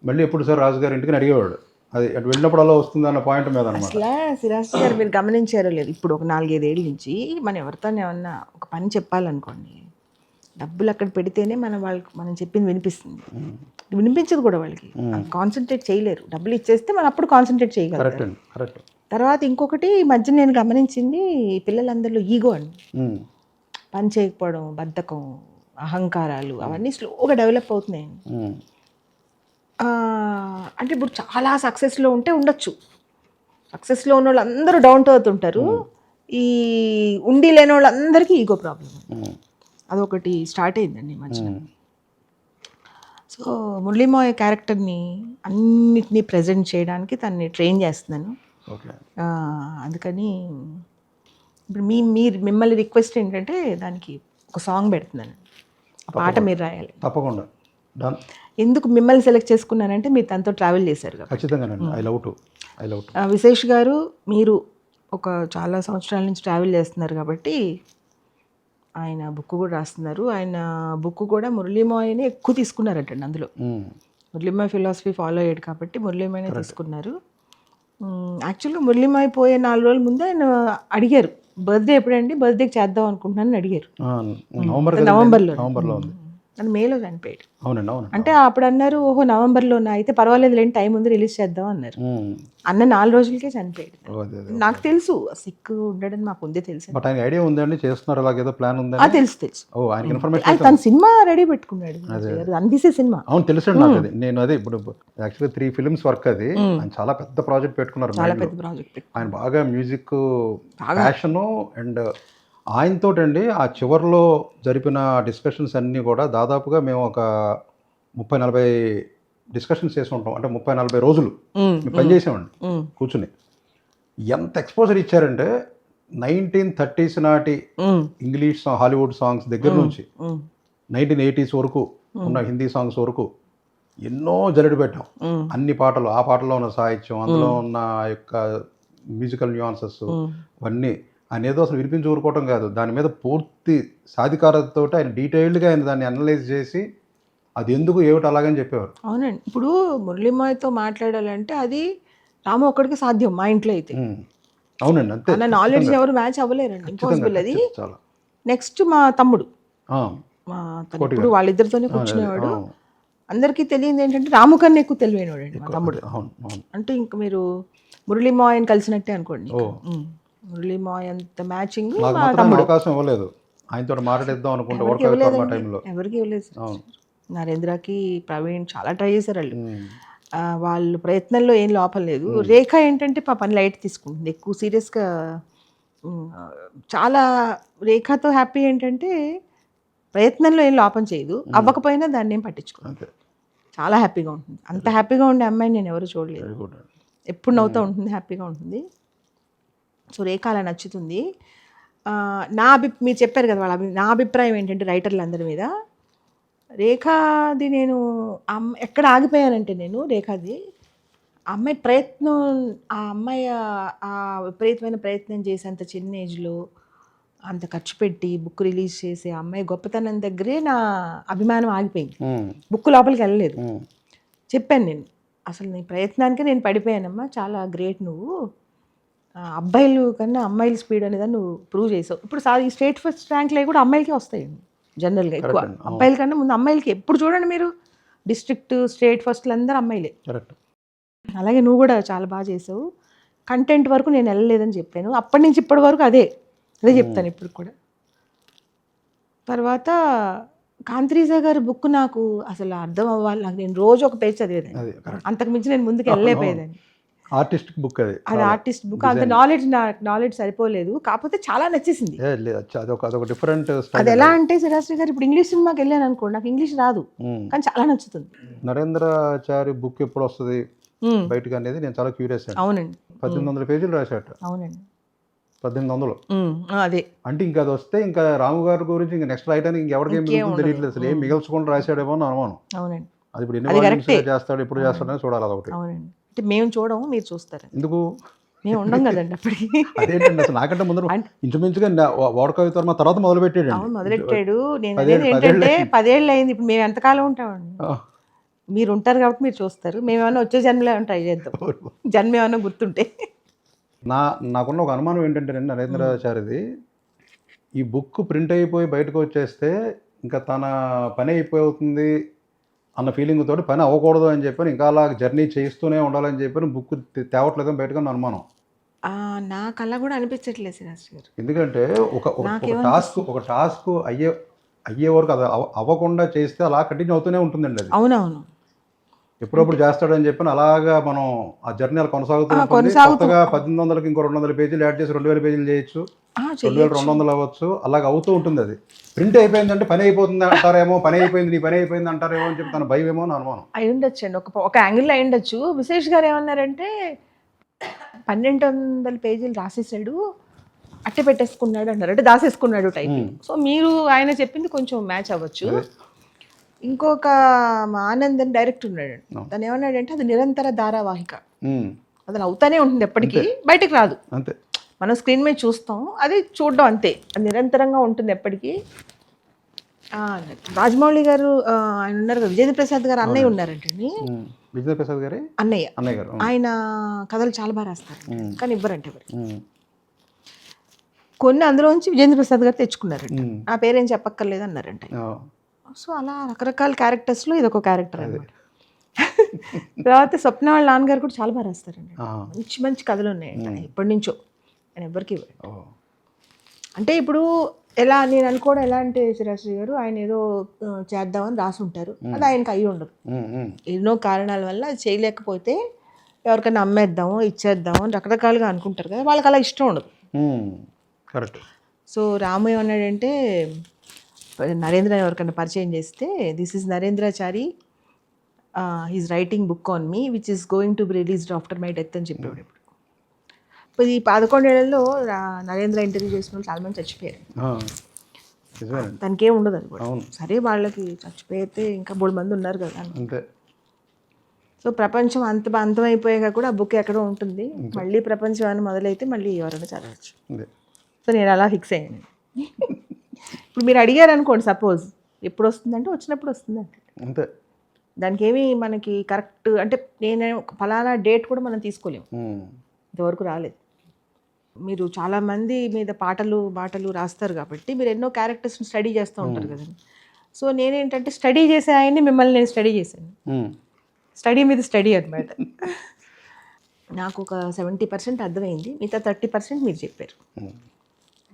మళ్ళీ ఎప్పుడు సార్ రాజుగారు ఇంటికి అడిగేవాడు. అది అటు వెళ్ళినప్పుడు అలా వస్తుంది అన్న పాయింట్ మీద అనమాట. అసలు శ్రీరాశ్రీ గారు మీరు గమనించారో లేదు, ఇప్పుడు ఒక 4-5 ఏళ్ళ నుంచి మనం ఎవరితో ఏమన్నా ఒక పని చెప్పాలనుకోండి, డబ్బులు అక్కడ పెడితేనే మనం చెప్పింది వినిపిస్తుంది. వినిపించదు కూడా వాళ్ళకి, కాన్సన్ట్రేట్ చేయలేరు. డబ్బులు ఇచ్చేస్తే మనం అప్పుడు కాన్సన్ట్రేట్ చేయగలుగుతాం. తర్వాత ఇంకొకటి ఈ మధ్య నేను గమనించింది, పిల్లలందరిలో ఈగో అండి. పని చేయకపోవడం, బద్ధకం, అహంకారాలు అవన్నీ స్లోగా డెవలప్ అవుతున్నాయండి. అంటే ఇప్పుడు చాలా సక్సెస్లో ఉంటే ఉండొచ్చు, సక్సెస్లో ఉన్న వాళ్ళు అందరూ డౌన్ టు ఎర్త్ ఉంటారు, ఈ ఉండి లేని వాళ్ళందరికీ ఈగో ప్రాబ్లం. అదొకటి స్టార్ట్ అయిందండి ఈ మధ్యన. సో మురళీమాయ క్యారెక్టర్ని అన్నిటినీ ప్రజెంట్ చేయడానికి తనని ట్రైన్ చేస్తున్నాను. అందుకని ఇప్పుడు మిమ్మల్ని రిక్వెస్ట్ ఏంటంటే దానికి ఒక సాంగ్ పెడుతున్నాను, ఆ పాట మీరు రాయాలి తప్పకుండా. ఎందుకు మిమ్మల్ని సెలెక్ట్ చేసుకున్నానంటే మీరు తనతో ట్రావెల్ చేశారు కదా. విశేష్ గారు మీరు ఒక చాలా సంవత్సరాల నుంచి ట్రావెల్ చేస్తున్నారు కాబట్టి ఆయన బుక్ కూడా రాస్తున్నారు. ఆయన బుక్ కూడా మురళీమాయని ఎక్కువ తీసుకున్నారంటండి. అందులో మురళీమాయ ఫిలాసఫీ ఫాలో అయ్యాడు కాబట్టి మురళీమాయనే తీసుకున్నారు. యాక్చువల్గా మురళీమాయ పోయే 4 రోజుల ముందే ఆయన అడిగారు, బర్త్డే ఎప్పుడండి, బర్త్డేకి చేద్దాం అనుకుంటున్నాను అడిగారు. నవంబర్లో తను మేలో చనిపోయాడు. అవునండి, అవును. అంటే అప్పుడు అన్నారు ఓహో నవంబర్లోనా అయితే పర్వాలేదు లేని టైం ఉంది రిలీజ్ చేద్దాం అన్నారు. అన్న 4 రోజులకే చనిపోయాడు. నాకు తెలుసు సిక్ ఉండడం మాకు ముందే తెలుసు. బట్ ఆయన ఐడియా ఉందండి చేస్తున్నారు అలాగేదో ప్లాన్ ఉందా? తెలుసు. ఓ ఆయనకి ఇన్ఫర్మేషన్ తన సినిమా రెడీ పెట్టుకున్నాడు, అనిపిసే సినిమా. అవును తెలుసండి నాకు అది. నేను అదే ఇప్పుడు యాక్చువల్గా 3 ఫిల్మ్స్ వర్క్ అది. ఆయన చాలా పెద్ద ప్రాజెక్ట్ పెట్టుకున్నారు. చాలా పెద్ద ప్రాజెక్ట్. ఆయన బాగా మ్యూజిక్ ప్యాషను అండ్ ఆయనతోటండి ఆ చివరిలో జరిపిన డిస్కషన్స్ అన్నీ కూడా దాదాపుగా మేము ఒక 30-40 డిస్కషన్స్ చేసి ఉంటాం. అంటే 30-40 రోజులు మేము పనిచేసామండి కూర్చుని. ఎంత ఎక్స్పోజర్ ఇచ్చారంటే 1930s నాటి ఇంగ్లీష్ హాలీవుడ్ సాంగ్స్ దగ్గర నుంచి 1980s వరకు ఉన్న హిందీ సాంగ్స్ వరకు ఎన్నో జల్లెడ పెట్టాం. అన్ని పాటలు, ఆ పాటలో ఉన్న సాహిత్యం, అందులో ఉన్న యొక్క మ్యూజికల్ న్యూయాన్సెస్ అవన్నీ ఆయన ఏదో అసలు వినిపించి ఊరుకోవటం కాదు, దాని మీద పూర్తి సాధికారతతో ఆయన డీటెయిల్డ్గా ఆయన దాన్ని అనలైజ్ చేసి అది ఎందుకు ఏమిటి అలాగని చెప్పేవారు. అవునండి. ఇప్పుడు మురళీమాయతో మాట్లాడాలంటే అది రాము ఒక్కడికి సాధ్యం మా ఇంట్లో అయితే. అవునండి, అంతే. నా నాలెడ్జ్ ఎవరు మ్యాచ్ అవ్వలేరండి, ఇంపాసిబుల్ అది. నెక్స్ట్ మా తమ్ముడు, ఇప్పుడు వాళ్ళిద్దరితోనే కూర్చునేవాడు. అందరికీ తెలియదు ఏంటంటే రాము కన్నా ఎక్కువ తెలివైనవాడు అండి మా తమ్ముడు. అంటే ఇంక మీరు మురళీమాయని కలిసినట్టే అనుకోండి. మురళీమాయ్ అంత మ్యాచింగ్ మా తమ్ముడు. అవకాశం ఇవ్వలేదు ఆయనతో మాట్లాడిద్దాం అనుకుంటే ఎవరికి ఇవ్వలేదు. నరేంద్రకి, ప్రవీణ్ చాలా ట్రై చేశారు వాళ్ళు. వాళ్ళు ప్రయత్నంలో ఏం లోపం లేదు. రేఖ ఏంటంటే పని లైట్ తీసుకుంటుంది, ఎక్కువ సీరియస్గా. చాలా రేఖతో హ్యాపీ ఏంటంటే ప్రయత్నంలో ఏం లోపం చేయదు, అవ్వకపోయినా దాన్ని ఏం పట్టించుకోదు, చాలా హ్యాపీగా ఉంటుంది. అంత హ్యాపీగా ఉండే అమ్మాయిని నేను ఎవరు చూడలేదు. ఎప్పుడు నవ్వుతూ ఉంటుంది, హ్యాపీగా ఉంటుంది. సో రేఖ అలా నచ్చుతుంది. మీరు చెప్పారు కదా నా అభిప్రాయం ఏంటంటే రైటర్లు అందరి మీద రేఖాది నేను ఎక్కడ ఆగిపోయానంటే నేను రేఖాది అమ్మాయి ప్రయత్నం, ఆ అమ్మాయి ఆ విపరీతమైన ప్రయత్నం చేసి అంత చిన్న ఏజ్లో అంత ఖర్చు పెట్టి బుక్ రిలీజ్ చేసి ఆ అమ్మాయి గొప్పతనం దగ్గరే నా అభిమానం ఆగిపోయింది. బుక్ లోపలికి వెళ్ళలేదు. చెప్పాను నేను, అసలు నీ ప్రయత్నానికి నేను పడిపోయానమ్మా, చాలా గ్రేట్ నువ్వు, అబ్బాయిలు కన్నా అమ్మాయిల స్పీడ్ అనేది నువ్వు ప్రూవ్ చేసావు. ఇప్పుడు ఈ స్టేట్ ఫస్ట్ ర్యాంక్లు కూడా అమ్మాయిలకే వస్తాయండి జనరల్గా, ఎక్కువ అబ్బాయిల కన్నా ముందు అమ్మాయిలకి. ఎప్పుడు చూడండి మీరు డిస్ట్రిక్ట్ స్టేట్ ఫస్ట్లు అందరూ అమ్మాయిలే. అలాగే నువ్వు కూడా చాలా బాగా చేసావు. కంటెంట్ వరకు నేను వెళ్ళలేదని చెప్పాను, అప్పటి నుంచి ఇప్పటి వరకు అదే చెప్తాను ఇప్పుడు కూడా. తర్వాత కాంత్రీజా గారి బుక్ నాకు అసలు అర్థం అవ్వాలి, నాకు నేను రోజు ఒక పేజ్ చదివేదాన్ని, అంతకు మించి నేను ముందుకు వెళ్ళలేకపోయేదాన్ని. ఆర్టిస్ట్ బుక్ అది ఆర్టిస్ట్ బుక్. అంత నాలెడ్జ్ సరిపోలేదు, కాకపోతే చాలా నచ్చేసింది. అది ఎలా అంటే శ్రీరాశ్రీ గారు ఇప్పుడు ఇంగ్లీష్ సినిమాకి వెళ్ళాను అనుకోండి, నాకు ఇంగ్లీష్ రాదు కానీ చాలా నచ్చుతుంది. నరేంద్రాచారి బుక్ ఎప్పుడు వస్తుంది బయటకు అనేది నేను చాలా క్యూరియస్. అవునండి, 1800 పేజీలు రాశాట. అవునండి, 1800. అదే అంటే ఇంకా అది వస్తే ఇంకా రాము గారి గురించి ఇంకా నెక్స్ట్ రాయడానికి ఇంకెవరికి ఏం తెలియట్లేదు, అసలు ఏం మిగల్చుకొని రాశాడేమో అని అనుమానం. అవునండి, అది ఇప్పుడు ఎన్ని చేస్తాడు, ఎప్పుడు చేస్తాడని చూడాలి. అదొకటి. అవునండి, అంటే మేము చూడము, మీరు చూస్తారు. ఎందుకు? మేము ఉండం కదండి అప్పటికి. అదేంటండి అసలు నాకంటే ముందు ఇంచుమించుగా వాడకవి తర్వాత మొదలు పెట్టాడు. అవును, మొదలెట్టాడు. నేను ఏంటంటే 10 ఏళ్ళు అయింది, ఇప్పుడు మేము ఎంతకాలం ఉంటామండి. మీరు ఉంటారు కాబట్టి మీరు చూస్తారు, మేమేమన్నా వచ్చే జన్మలో ఏమైనా ట్రై చేద్దాం, జన్మ ఏమైనా గుర్తుంటే. నాకున్న ఒక అనుమానం ఏంటంటే నరేంద్రాచారిది ఈ బుక్ ప్రింట్ అయిపోయి బయటకు వచ్చేస్తే ఇంకా తన పని అయిపోతుంది అన్న ఫీలింగ్ తోటి పని అవ్వకూడదు అని చెప్పి ఇంకా అలా జర్నీ చేస్తూనే ఉండాలని చెప్పి బుక్ తేవట్లేదని బయటకు అనుమానం. నాకు అలా కూడా అనిపించట్లేదు శ్రీరాశ్రీ గారు. ఎందుకంటే ఒక టాస్క్ అయ్యే వరకు అది అవ్వకుండా చేస్తే అలా కంటిన్యూ అవుతూనే ఉంటుందండి అది. అవునవును, ఎప్పుడప్పుడు చేస్తాడని చెప్పి అలాగా మనం ఆ జర్నీ అలా కొనసాగుతూ 1800కి ఇంకో 200 పేజీలు యాడ్ చేసి 2000 పేజీలు చేయొచ్చు, 2200 అవ్వచ్చు, అలాగ అవుతూ ఉంటుంది. అది ప్రింట్ అయిపోయిందంటే పని అయిపోతుంది అంటారేమో, పని అయిపోయింది నీ పని అయిపోయింది అంటారేమో అని చెప్పి తన భయం ఏమో అని అనుమానం. అయి ఉండొచ్చు అండి, ఒక యాంగిల్లో అయి ఉండొచ్చు. విశేష్ గారు ఏమన్నారంటే 1200 పేజీలు రాసేసాడు, అట్టే పెట్టేసుకున్నాడు అన్నారు, అంటే దాసేసుకున్నాడు టైప్. సో మీరు ఆయన చెప్పింది కొంచెం మ్యాచ్ అవ్వచ్చు. ఇంకొక ఆనంద్ అని డైరెక్టర్ ఉన్నాడు, తను ఏమన్నాడంటే అది నిరంతర ధారావాహిక, అది అవుతానే ఉంటుంది, ఎప్పటికీ బయటకు రాదు. అంతే, మనం స్క్రీన్ మీద చూస్తాం, అది చూడడం అంతే, అది నిరంతరంగా ఉంటుంది ఎప్పటికీ. రాజమౌళి గారు ఆయన ఉన్నారు కదా, విజేంద్ర ప్రసాద్ గారు అన్నయ్య ఉన్నారంటండి. విజేంద్ర ప్రసాద్ గారు అన్నయ్య గారు, ఆయన కథలు చాలా బాగా రాస్తారు కానీ ఇవ్వరంటే ఎవరు. కొన్ని అందులోంచి విజేంద్ర ప్రసాద్ గారు తెచ్చుకున్నారంట, నా పేరేం చెప్పక్కర్లేదు అన్నారంట. సో అలా రకరకాల క్యారెక్టర్స్లో ఇది ఒక క్యారెక్టర్ అనమాట. తర్వాత స్వప్న వాళ్ళ నాన్నగారు కూడా చాలా బాగా రాస్తారండి. మంచి మంచి కథలు ఉన్నాయి ఎప్పటి నుంచో, ఆయన ఎవరికి అంటే ఇప్పుడు ఎలా నేను అనుకోవడం ఎలా అంటే శ్రీరాశ్రీ గారు ఆయన ఏదో చేద్దామని రాసి ఉంటారు, అది ఆయనకి అయ్యి ఉండదు. ఎన్నో కారణాల వల్ల అది చేయలేకపోతే ఎవరికైనా అమ్మేద్దామో ఇచ్చేద్దామో అని రకరకాలుగా అనుకుంటారు కదా, వాళ్ళకి అలా ఇష్టం ఉండదు. కరెక్ట్. సో రాము ఏమన్నాడంటే నరేంద్ర ఎవరికైనా పరిచయం చేస్తే, this is Narendrachari, he's writing book on me which is going to be released after my death అని చెప్పేవాడు. ఇప్పుడు ఈ 11 ఏళ్లలో నరేంద్ర ఇంటర్వ్యూ చేసిన వాళ్ళు చాలా మంది చచ్చిపోయారు. దానికేం ఉండదు అది కూడా. సరే వాళ్ళకి చచ్చిపోతే ఇంకా 3 మంది ఉన్నారు కదా అంతే. సో ప్రపంచం అంతమైపోయాక కూడా ఆ బుక్ ఎక్కడో ఉంటుంది, మళ్ళీ ప్రపంచం అని మొదలైతే మళ్ళీ ఎవరైనా చదవచ్చు. సో నేను అలా ఫిక్స్ అయ్యాను. ఇప్పుడు మీరు అడిగారు అనుకోండి, సపోజ్ ఎప్పుడు వస్తుందంటే వచ్చినప్పుడు వస్తుంది అంతే. దానికి ఏమి మనకి కరెక్ట్ అంటే నేను ఫలానా డేట్ కూడా మనం తీసుకోలేము, ఇంతవరకు రాలేదు. మీరు చాలామంది మీద పాటలు రాస్తారు కాబట్టి మీరు ఎన్నో క్యారెక్టర్స్ని స్టడీ చేస్తూ ఉంటారు కదండి. సో నేనేంటంటే స్టడీ చేసే ఆయన్ని మిమ్మల్ని నేను స్టడీ చేశాను, స్టడీ మీద స్టడీ అనమాట. నాకు ఒక 70% అర్థమైంది, మిగతా 30% మీరు చెప్పారు.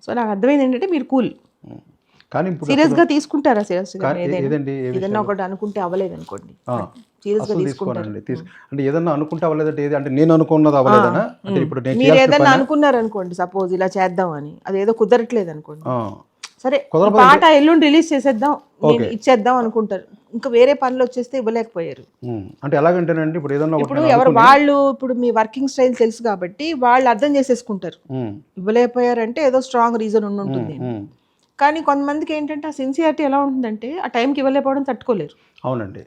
సో నాకు అర్థమైంది ఏంటంటే మీరు కూల్, కానీ సీరియస్గా తీసుకుంటారా? సీరియస్గా ఏదైనా ఒకటి అనుకుంటే అవ్వలేదు అనుకోండి, సీరియస్గా తీసుకుంటారండి. అంటే ఏదన్నా అనుకుంటే అవ్వలేదంటే ఏది అంటే నేను అనుకున్నది అవ్వలేదనా? అంటే ఇప్పుడు మీరు ఏదన్నా అనుకున్నారు అనుకోండి, సపోజ్ ఇలా చేద్దాం అని, అదేదో కుదరట్లేదు అనుకోండి, సరే పాట ఎల్లుండి రిలీజ్ చేసేద్దాం ఇచ్చేద్దాం అనుకుంటారు, ఇంకా వేరే పనులు వచ్చేస్తే ఇవ్వలేకపోయారు. అంటే ఎలాగంటేనండి ఇప్పుడు ఏదన్నా ఇప్పుడు ఎవరు వాళ్ళు ఇప్పుడు మీ వర్కింగ్ స్టైల్ తెలుసు కాబట్టి వాళ్ళు అర్థం చేసేసుకుంటారు, ఇవ్వలేకపోయారంటే ఏదో స్ట్రాంగ్ రీజన్ ఉంటుంది. కానీ కొంతమందికి ఏంటంటే ఆ సిన్సియారిటీ ఎలా ఉంటుందంటే ఆ టైంకి ఇవ్వలేకపోవడం తట్టుకోలేరు. అవునండి.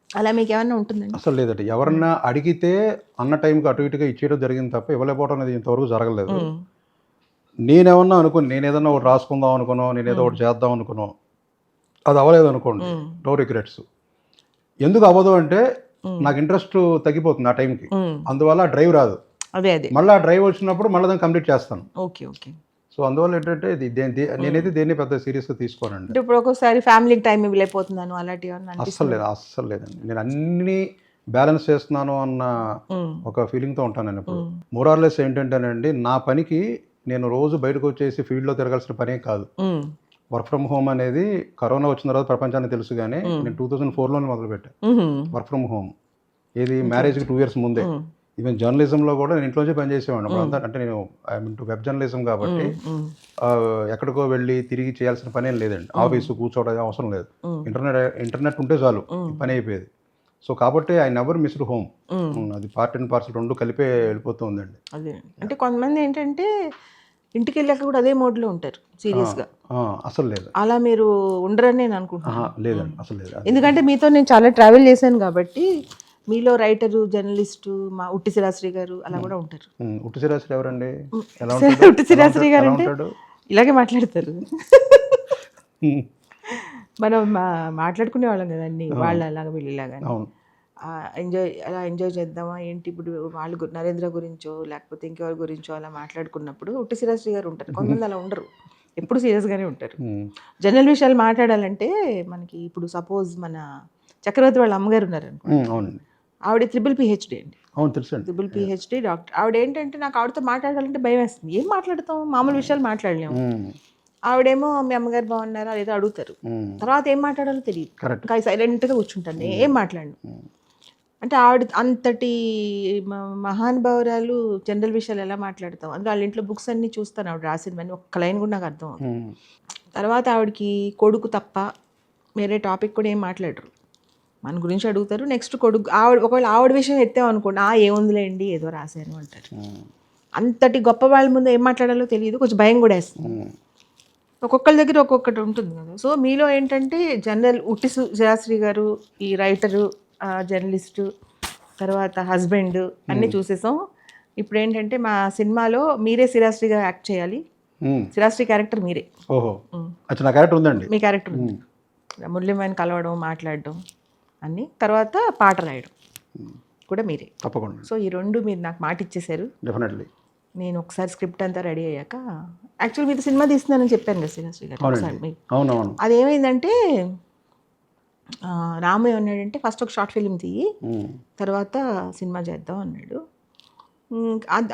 అలా మీకు ఏమన్నా ఉంటుందండి? అసలు లేదండి. ఎవరన్నా అడిగితే అన్న టైంకి అటు ఇటుగా ఇచ్చేయడం జరిగింది తప్ప ఇవ్వలేకపోవడం అనేది ఇంతవరకు జరగలేదు. నేనేమన్నా అనుకుని నేను ఏదన్నా ఒకటి రాసుకుందాం అనుకున్నాం, నేను ఏదో ఒకటి చేద్దాం అనుకున్నాం, అది అవ్వలేదు అనుకోండి, నో రిగ్రెట్స్. ఎందుకు అవ్వదు అంటే నాకు ఇంట్రెస్ట్ తగ్గిపోతుంది ఆ టైంకి, అందువల్ల డ్రైవ్ రాదు. మళ్ళీ ఆ డ్రైవ్ వచ్చినప్పుడు మళ్ళీ దాన్ని కంప్లీట్ చేస్తాను. Okay okay. సో అందువల్ల ఏంటంటే నేనైతే దేన్ని పెద్ద సీరియస్గా తీసుకోనండి. ఇప్పుడు ఒక్కోసారి ఫ్యామిలీకి టైం ఇవ్వలేకపోతున్నాను అలాంటివి అస్సలు లేదండి. నేను అన్ని బ్యాలెన్స్ చేస్తున్నాను అన్న ఒక ఫీలింగ్తో ఉంటాను నేను ఇప్పుడు. మోరార్లెస్ ఏంటంటేనండి, నా పనికి నేను రోజు బయటకు వచ్చేసి ఫీల్డ్లో తిరగాల్సిన పనే కాదు. వర్క్ ఫ్రమ్ హోమ్ అనేది కరోనా వచ్చిన తర్వాత ప్రపంచానికి తెలుసు, కానీ నేను 2004లోనే మొదలుపెట్టాను వర్క్ ఫ్రమ్ హోమ్. ఏది మ్యారేజ్కి 2 years ముందే. ఈవెన్ జర్నలిజంలో కూడా నేను ఇంట్లోంచే పనిచేసేవాడిని అప్పుడు. అంటే నేను వెబ్ జర్నలిజం కాబట్టి ఎక్కడికో వెళ్ళి తిరిగి చేయాల్సిన పని ఏం లేదండి. ఆఫీసు కూర్చోవడం అవసరం లేదు, ఇంటర్నెట్ ఉంటే చాలు పని అయిపోయేది. సో కాబట్టి ఐ నెవర్ మిస్డ్ హోమ్. అది పార్ట్ అండ్ పార్సల్ రెండు కలిపే వెళ్ళిపోతూ ఉందండి. అదే అంటే కొంతమంది ఏంటంటే ఇంటికి వెళ్ళాక కూడా అదే మోడ్లో ఉంటారు సీరియస్గా. అసలు లేదు, అలా మీరు ఉండరని నేను అనుకుంటున్నాను. లేదండి, అసలు లేదు. ఎందుకంటే మీతో నేను చాలా ట్రావెల్ చేశాను కాబట్టి మీలో రైటరు, జర్నలిస్టు, మా ఉట్టి శ్రీరాశ్రీ గారు అలా కూడా ఉంటారు. ఉట్టి శ్రీరాశ్రీ ఎవరండి? ఉట్టి శ్రీరాశ్రీ గారు అంటే ఇలాగే మాట్లాడతారు. మనం మాట్లాడుకునే వాళ్ళం కదండి, వాళ్ళు అలాగా వీళ్ళు ఇలాగా ఎంజాయ్ చేద్దామా ఏంటి. ఇప్పుడు వాళ్ళు నరేంద్ర గురించో లేకపోతే ఇంకెవరి గురించో అలా మాట్లాడుకున్నప్పుడు ఉట్టి శ్రీరాశ్రీ గారు ఉంటారు. కొంతమంది అలా ఉండరు, ఎప్పుడు సీరియస్గానే ఉంటారు. జనరల్ విషయాలు మాట్లాడాలంటే మనకి ఇప్పుడు సపోజ్ మన చక్రవర్తి వాళ్ళ అమ్మగారు ఉన్నారనుకోండి, ఆవిడ 3 PhD అండి. అవును తెలుసు, 3 PhD డాక్టర్. ఆవిడ ఏంటంటే నాకు ఆవిడతో మాట్లాడాలంటే భయం వేస్తుంది. ఏం మాట్లాడతాం, మామూలు విషయాలు మాట్లాడలేము. ఆవిడేమో మీ అమ్మగారు బాగున్నారా ఏదో అడుగుతారు, తర్వాత ఏం మాట్లాడాలో తెలియదు, ఇంకా సైలెంట్గా కూర్చుంటాను, ఏం మాట్లాడను. అంటే ఆవిడ అంతటి మహానుభావురాలు జనరల్ విషయాలు ఎలా మాట్లాడతాం. అందులో వాళ్ళ ఇంట్లో బుక్స్ అన్నీ చూస్తాను, ఆవిడ రాసినవన్నీ ఒక్క లైన్ కూడా నాకు అర్థం అవుతుంది. తర్వాత ఆవిడకి కొడుకు తప్ప వేరే టాపిక్ కూడా ఏం మాట్లాడరు, మన గురించి అడుగుతారు. నెక్స్ట్ కొడుకు ఒకవేళ ఆవిడ విషయం ఎత్తామనుకోండి, ఏముందిలేండి ఏదో రాశాను అంటారు. అంతటి గొప్ప వాళ్ళ ముందు ఏం మాట్లాడాలో తెలియదు, కొంచెం భయం కూడా వేస్తుంది. ఒక్కొక్కరి దగ్గర ఒక్కొక్కటి ఉంటుంది కదా. సో మీలో ఏంటంటే జనరల్ ఉట్టి శ్రీరాశ్రీ గారు, ఈ రైటరు, జర్నలిస్టు, తర్వాత హస్బెండ్ అన్నీ చూసేసాం. ఇప్పుడు ఏంటంటే మా సినిమాలో మీరే శ్రీరాశ్రీగా యాక్ట్ చేయాలి. శ్రీరాశ్రీ క్యారెక్టర్ మీరే. ఓహో, నా క్యారెక్టర్ ఉందండి. మీ క్యారెక్టర్ ఉంది. మురళీమణి కలవడం, మాట్లాడడం అన్నీ, తర్వాత పాట రాయడం కూడా మీరే. తప్పకుండా. సో ఈ రెండు మీరు నాకు మాట ఇచ్చేశారు. డెఫినెట్లీ. నేను ఒకసారి స్క్రిప్ట్ అంతా రెడీ అయ్యాక, యాక్చువల్లీ మీతో సినిమా తీస్తున్నానని చెప్పాను కదా శ్రీరాశ్రీ గారు ఒకసారి. అవునవును. అదేమైందంటే రాము ఏమన్నాడంటే ఫస్ట్ ఒక షార్ట్ ఫిల్మ్ తీయి, తర్వాత సినిమా చేద్దాం అన్నాడు.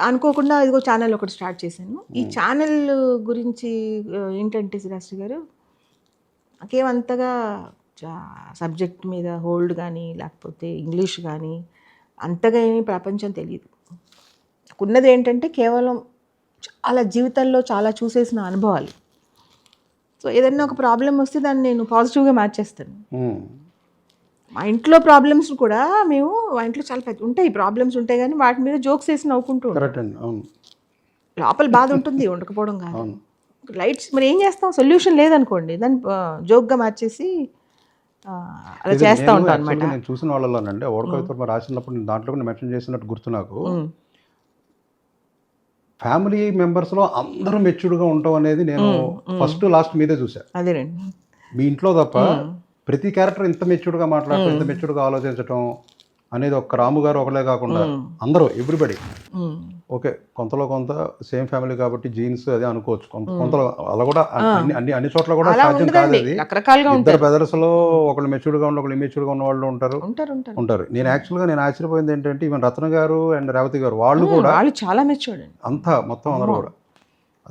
అనుకోకుండా ఇదిగో ఛానల్ ఒకటి స్టార్ట్ చేశాను. ఈ ఛానల్ గురించి ఏంటంటే శ్రీరాశ్రీ గారు, నాకేమంతగా సబ్జెక్ట్ మీద హోల్డ్ కానీ లేకపోతే ఇంగ్లీష్ కానీ అంతగా ఏమీ ప్రపంచం తెలియదు. నాకున్నది ఏంటంటే కేవలం చాలా జీవితంలో చాలా చూసేసిన అనుభవాలు. సో ఏదైనా ఒక ప్రాబ్లం వస్తే దాన్ని నేను పాజిటివ్గా మార్చేస్తాను. మా ఇంట్లో ప్రాబ్లమ్స్ కూడా మేము మా ఇంట్లో చాలా పెద్ద ఉంటాయి, ప్రాబ్లమ్స్ ఉంటాయి, కానీ వాటి మీద జోక్స్ వేసి నవ్వుకుంటూ ఉంటాం. లోపల బాధ ఉంటుంది, ఉండకపోవడం కాదు. లైట్స్ మరి ఏం చేస్తాం, సొల్యూషన్ లేదనుకోండి, దాన్ని జోక్గా మార్చేసి అలా చేస్తూ ఉంటాం అనమాట. నేను చూసిన వాళ్ళలోనండి ఓడకవిత రాసినప్పుడు నేను దాంట్లో కూడా మెన్షన్ చేసినట్టు గుర్తు నాకు, ఫ్యామిలీ మెంబర్స్లో అందరూ మెచ్యూర్డ్గా ఉండటం అనేది నేను ఫస్ట్ లాస్ట్ మీదే చూసాను. అదేనండి, మీ ఇంట్లో తప్ప ప్రతి క్యారెక్టర్ ఇంత మెచ్యూర్డ్గా మాట్లాడటం, ఇంత మెచ్యూర్డ్గా ఆలోచించటం అనేది ఒక్క రాము గారు ఒకలే కాకుండా అందరూ ఎవ్రీబడి ఓకే, కొంతలో కొంత సేమ్ ఫ్యామిలీ కాబట్టి జీన్స్ అదే అనుకోవచ్చు, కొంతలో అలా కూడా అన్ని చోట్ల కూడా సాధ్యం కాదు. అది ఇద్దరు బ్రదర్స్ లో ఒకళ్ళు మెచ్యూర్డ్గా ఉన్న ఒకళ్ళు ఇమ్మెచ్యూర్డ్గా ఉన్న వాళ్ళు ఉంటారు. నేను యాక్చువల్గా నేను ఆశ్చర్యపోయింది ఏంటంటే ఈవెన్ రత్న గారు అండ్ రేవతి గారు వాళ్ళు కూడా చాలా మెచ్యూర్డ్ అంతా మొత్తం అందరూ కూడా.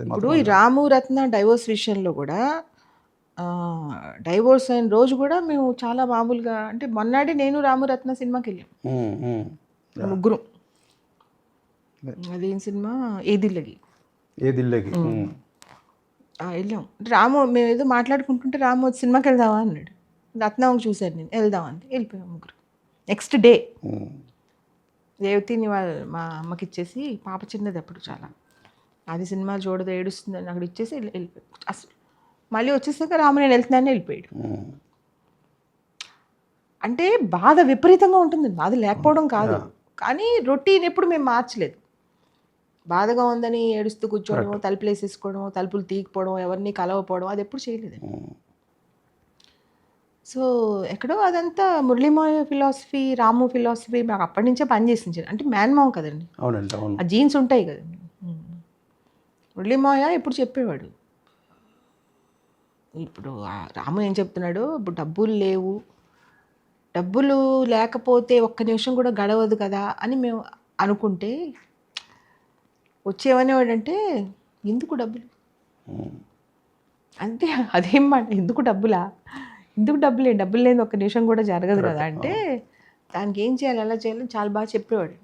ఇప్పుడు ఈ రాము రత్న డైవోర్స్ విషయంలో కూడా డైవోర్స్ అయిన రోజు కూడా మేము చాలా మామూలుగా, అంటే మొన్నటి నేను రాము రత్న సినిమాకి వెళ్ళాం ముగ్గురు. అదేం సినిమా, ఏదిల్లగి వెళ్ళాం. రాము మేము ఏదో మాట్లాడుకుంటుంటే రాము వచ్చి సినిమాకి వెళ్దామా అన్నాడు. రత్నం చూశాను నేను, వెళ్దామని వెళ్ళిపోయాం ముగ్గురు. నెక్స్ట్ డే రేవతిని మా అమ్మకి ఇచ్చేసి, పాప చిన్నది అప్పుడు చాలా, అది సినిమా చూడదు ఏడుస్తుందని అక్కడ ఇచ్చేసి వెళ్ళిపోయాం. అసలు మళ్ళీ వచ్చేసాక రాము నేను వెళ్తున్నాను వెళ్ళిపోయాడు. అంటే బాధ విపరీతంగా ఉంటుంది, బాధ లేకపోవడం కాదు, కానీ రొటీన్ ఎప్పుడు మేము మార్చలేదు. బాధగా ఉందని ఏడుస్తూ కూర్చోవడం, తలుపులు వేసేసుకోవడం, తలుపులు తీయకపోవడం, ఎవరిని కలవపోవడం, అది ఎప్పుడు చేయలేదు. సో ఎక్కడో అదంతా మురళీమోహన్ ఫిలాసఫీ, రాము ఫిలాసఫీ మాకు అప్పటి నుంచే పనిచేసింది. అంటే మ్యాన్మావ్ కదండి, ఆ జీన్స్ ఉంటాయి కదండి. మురళీమోహన్ ఎప్పుడు చెప్పేవాడు, ఇప్పుడు రాము ఏం చెప్తున్నాడు, ఇప్పుడు డబ్బులు లేవు, డబ్బులు లేకపోతే ఒక్క నిమిషం కూడా గడవదు కదా అని మేము అనుకుంటే వచ్చేవనేవాడంటే, ఎందుకు డబ్బులు అంటే అదేం మాట, ఎందుకు డబ్బులా, ఎందుకు డబ్బులే, డబ్బులు లేని ఒక్క నిమిషం కూడా జరగదు కదా అంటే, దానికి ఏం చేయాలి ఎలా చేయాలని చాలా బాగా చెప్పేవాడు.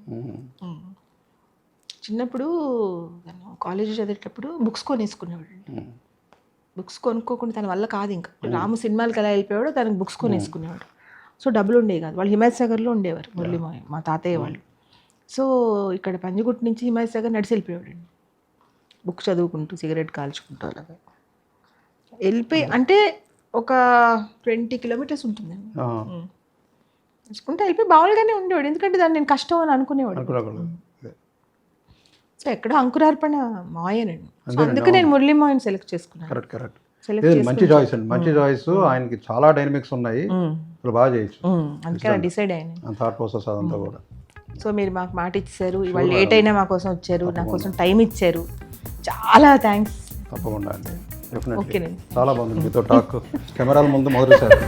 చిన్నప్పుడు కాలేజీ చదివేటప్పుడు బుక్స్ కొనేసుకునేవాడు. బుక్స్ కొనుక్కోకుండా తన వల్ల కాదు, ఇంకా రాము సినిమాలకి ఎలా వెళ్ళిపోయాడో తనకు బుక్స్ కొనేసుకునేవాడు. సో డబ్బులు ఉండేవి కాదు. వాళ్ళు హిమాయత్ సాగర్లో ఉండేవారు మురళీ మా తాతయ్య వాళ్ళు. సో ఇక్కడ పంజగుట్టు నుంచి హిమాయత్ సాగర్ నడిచి వెళ్ళిపోయాడు, బుక్ చదువుకుంటూ సిగరెట్ కాల్చుకుంటూ అలాగా వెళ్ళిపోయి, అంటే ఒక 20 కిలోమీటర్స్ ఉంటుందండి. నడుచుకుంటూ వెళ్ళిపోయి బావులుగానే ఉండేవాడు, ఎందుకంటే దాన్ని నేను కష్టం అని అనుకునేవాడు. సో ఎక్కడో అంకురార్పణ మాయనండి. సో అందుకే నేను మురళీ మోహన్ సెలెక్ట్ చేసుకున్నాను. మంచి చాయిస్ అండి, మంచి చాయిస్. ఆయనకి చాలా డైనమిక్స్ ఉన్నాయి, బాగా చేయొచ్చు. అందుకే డిసైడ్ అయ్యాను, థాట్ ప్రాసెస్ అదంతా కూడా. సో మీరు మాకు మాట ఇచ్చారు, ఇవాళ లేట్ అయినా మా కోసం వచ్చారు, నా కోసం టైం ఇచ్చారు, చాలా థ్యాంక్స్. తప్పకుండా అండి, డెఫినెట్లీ చాలా బాగుంది మీతో టాక్. కెమెరాల ముందు మొదలుసారి